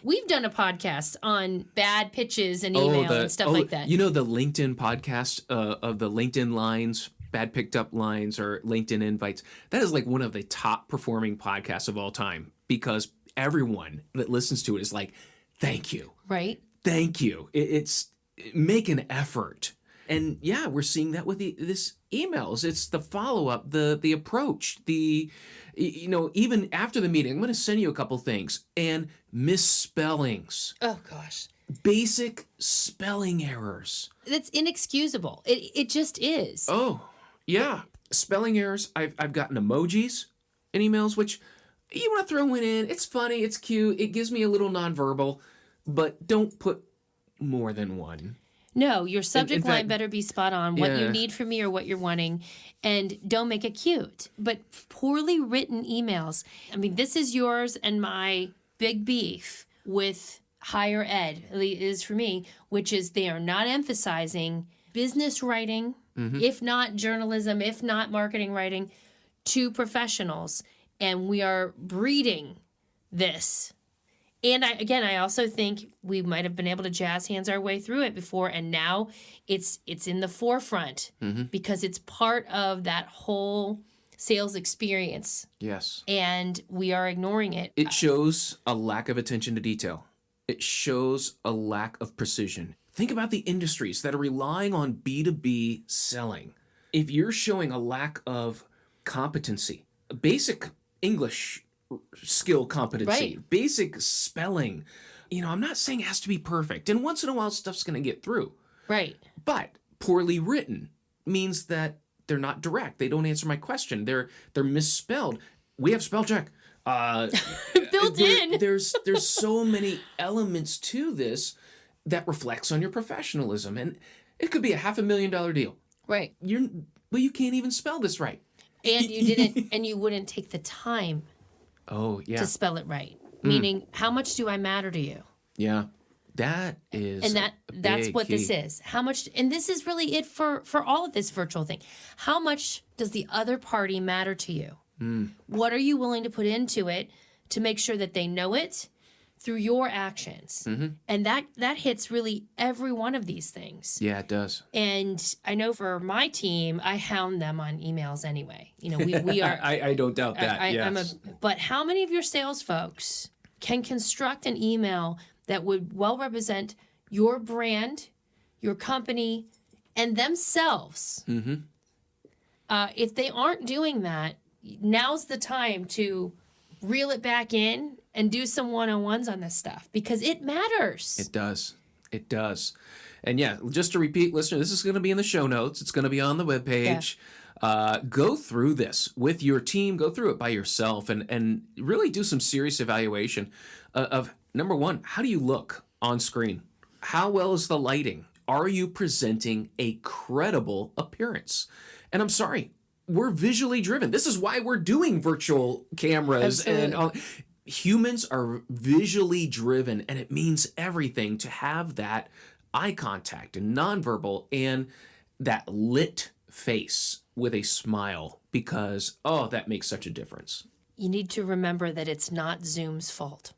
We've done a podcast on bad pitches and email and stuff like that. You know the LinkedIn podcast of the LinkedIn lines, bad picked up lines or LinkedIn invites? That is like one of the top performing podcasts of all time because everyone that listens to it is like, thank you. Right. Thank you. It's make an effort. And yeah, we're seeing that with this emails. It's the follow-up, the approach, even after the meeting, I'm going to send you a couple things. And misspellings. Oh, gosh. Basic spelling errors. That's inexcusable. It just is. Oh, yeah. Spelling errors. I've gotten emojis in emails, which you want to throw it in. It's funny. It's cute. It gives me a little nonverbal. But don't put more than one. No, your subject in fact, line better be spot on, what you need from me or what you're wanting, and don't make it cute. But poorly written emails, this is yours and my big beef with higher ed, at least it is for me, which is they are not emphasizing business writing, if not journalism, if not marketing writing, to professionals. And we are breeding this. And I also think we might have been able to jazz hands our way through it before, and now it's in the forefront because it's part of that whole sales experience. Yes. And we are ignoring it. It shows a lack of attention to detail. It shows a lack of precision. Think about the industries that are relying on B2B selling. If you're showing a lack of competency, basic English skill competency, Right. basic spelling, I'm not saying it has to be perfect. And once in a while, stuff's going to get through. Right. But poorly written means that they're not direct. They don't answer my question. They're misspelled. We have spell check. Built in. There's so many elements to this that reflects on your professionalism, and it could be a $500,000 deal. Right. You can't even spell this right. And you didn't, and you wouldn't take the time Oh yeah, to spell it right. Meaning, how much do I matter to you? yeah. That is, And that's big what key. this is. How much, and this is really it for all of this virtual thing. How much does the other party matter to you? What are you willing to put into it to make sure that they know it through your actions? And that hits really every one of these things. Yeah, it does. And I know for my team, I hound them on emails anyway. We are. I don't doubt that. Yes. But how many of your sales folks can construct an email that would well represent your brand, your company, and themselves? If they aren't doing that, now's the time to reel it back in and do some one-on-ones on this stuff because it matters. It does. It does. And yeah, just to repeat, listener, this is going to be in the show notes. It's going to be on the webpage. Go through this with your team. Go through it by yourself and really do some serious evaluation of, number one, how do you look on screen? How well is the lighting? Are you presenting a credible appearance? And I'm sorry, we're visually driven. This is why we're doing virtual cameras. Absolutely. And all. Humans are visually driven, and it means everything to have that eye contact and nonverbal and that lit face with a smile because, that makes such a difference. You need to remember that it's not Zoom's fault.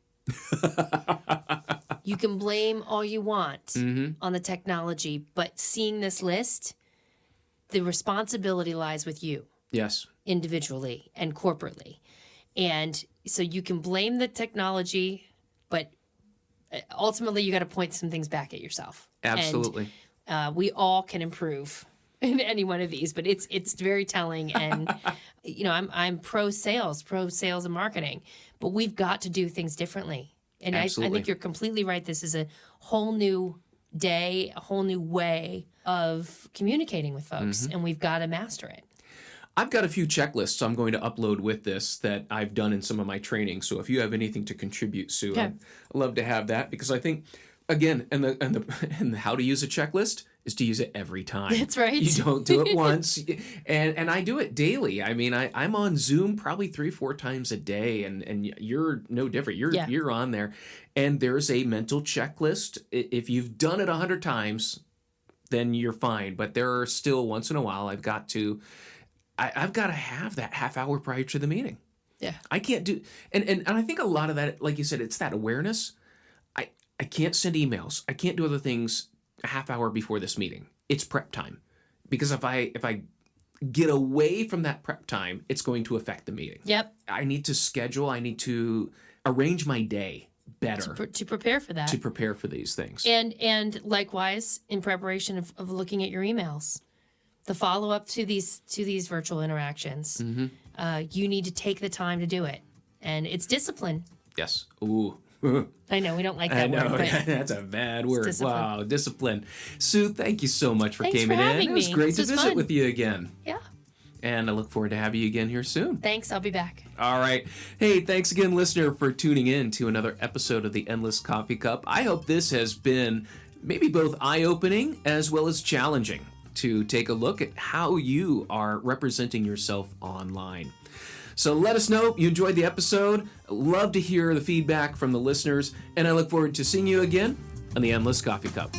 You can blame all you want on the technology, but seeing this list, the responsibility lies with you Yes. individually and corporately. And so you can blame the technology, but ultimately you got to point some things back at yourself. Absolutely. And we all can improve in any one of these, but it's very telling. And I'm pro sales and marketing, but we've got to do things differently. And I think you're completely right. This is a whole new day, a whole new way of communicating with folks, and we've got to master it. I've got a few checklists I'm going to upload with this that I've done in some of my training. So if you have anything to contribute, Sue, Okay. I'd love to have that because I think, again, and the how to use a checklist is to use it every time. That's right. You don't do it once, and I do it daily. I mean, I'm on Zoom probably 3-4 times a day, and you're no different. You're on there, and there's a mental checklist. If you've done it 100 times, then you're fine. But there are still once in a while I've got to have that half hour prior to the meeting. Yeah. I can't do, and I think a lot of that, like you said, it's that awareness. I can't send emails. I can't do other things a half hour before this meeting. It's prep time, because if I get away from that prep time, it's going to affect the meeting. Yep. I need to schedule. I need to arrange my day better To prepare for that. to prepare for these things. And likewise, in preparation of looking at your emails, the follow up to these virtual interactions, you need to take the time to do it, and it's discipline. Yes. Ooh. I know we don't like I that know, word, but that's a bad word. discipline. Wow, discipline. Sue, thank you so much for Thanks coming for in. having It was me. great This to was visit fun. with you again. yeah. And I look forward to having you again here soon. Thanks. I'll be back. All right. Hey, thanks again, listener, for tuning in to another episode of the Endless Coffee Cup. I hope this has been maybe both eye-opening as well as challenging to take a look at how you are representing yourself online. So let us know you enjoyed the episode. Love to hear the feedback from the listeners, and I look forward to seeing you again on the Endless Coffee Cup.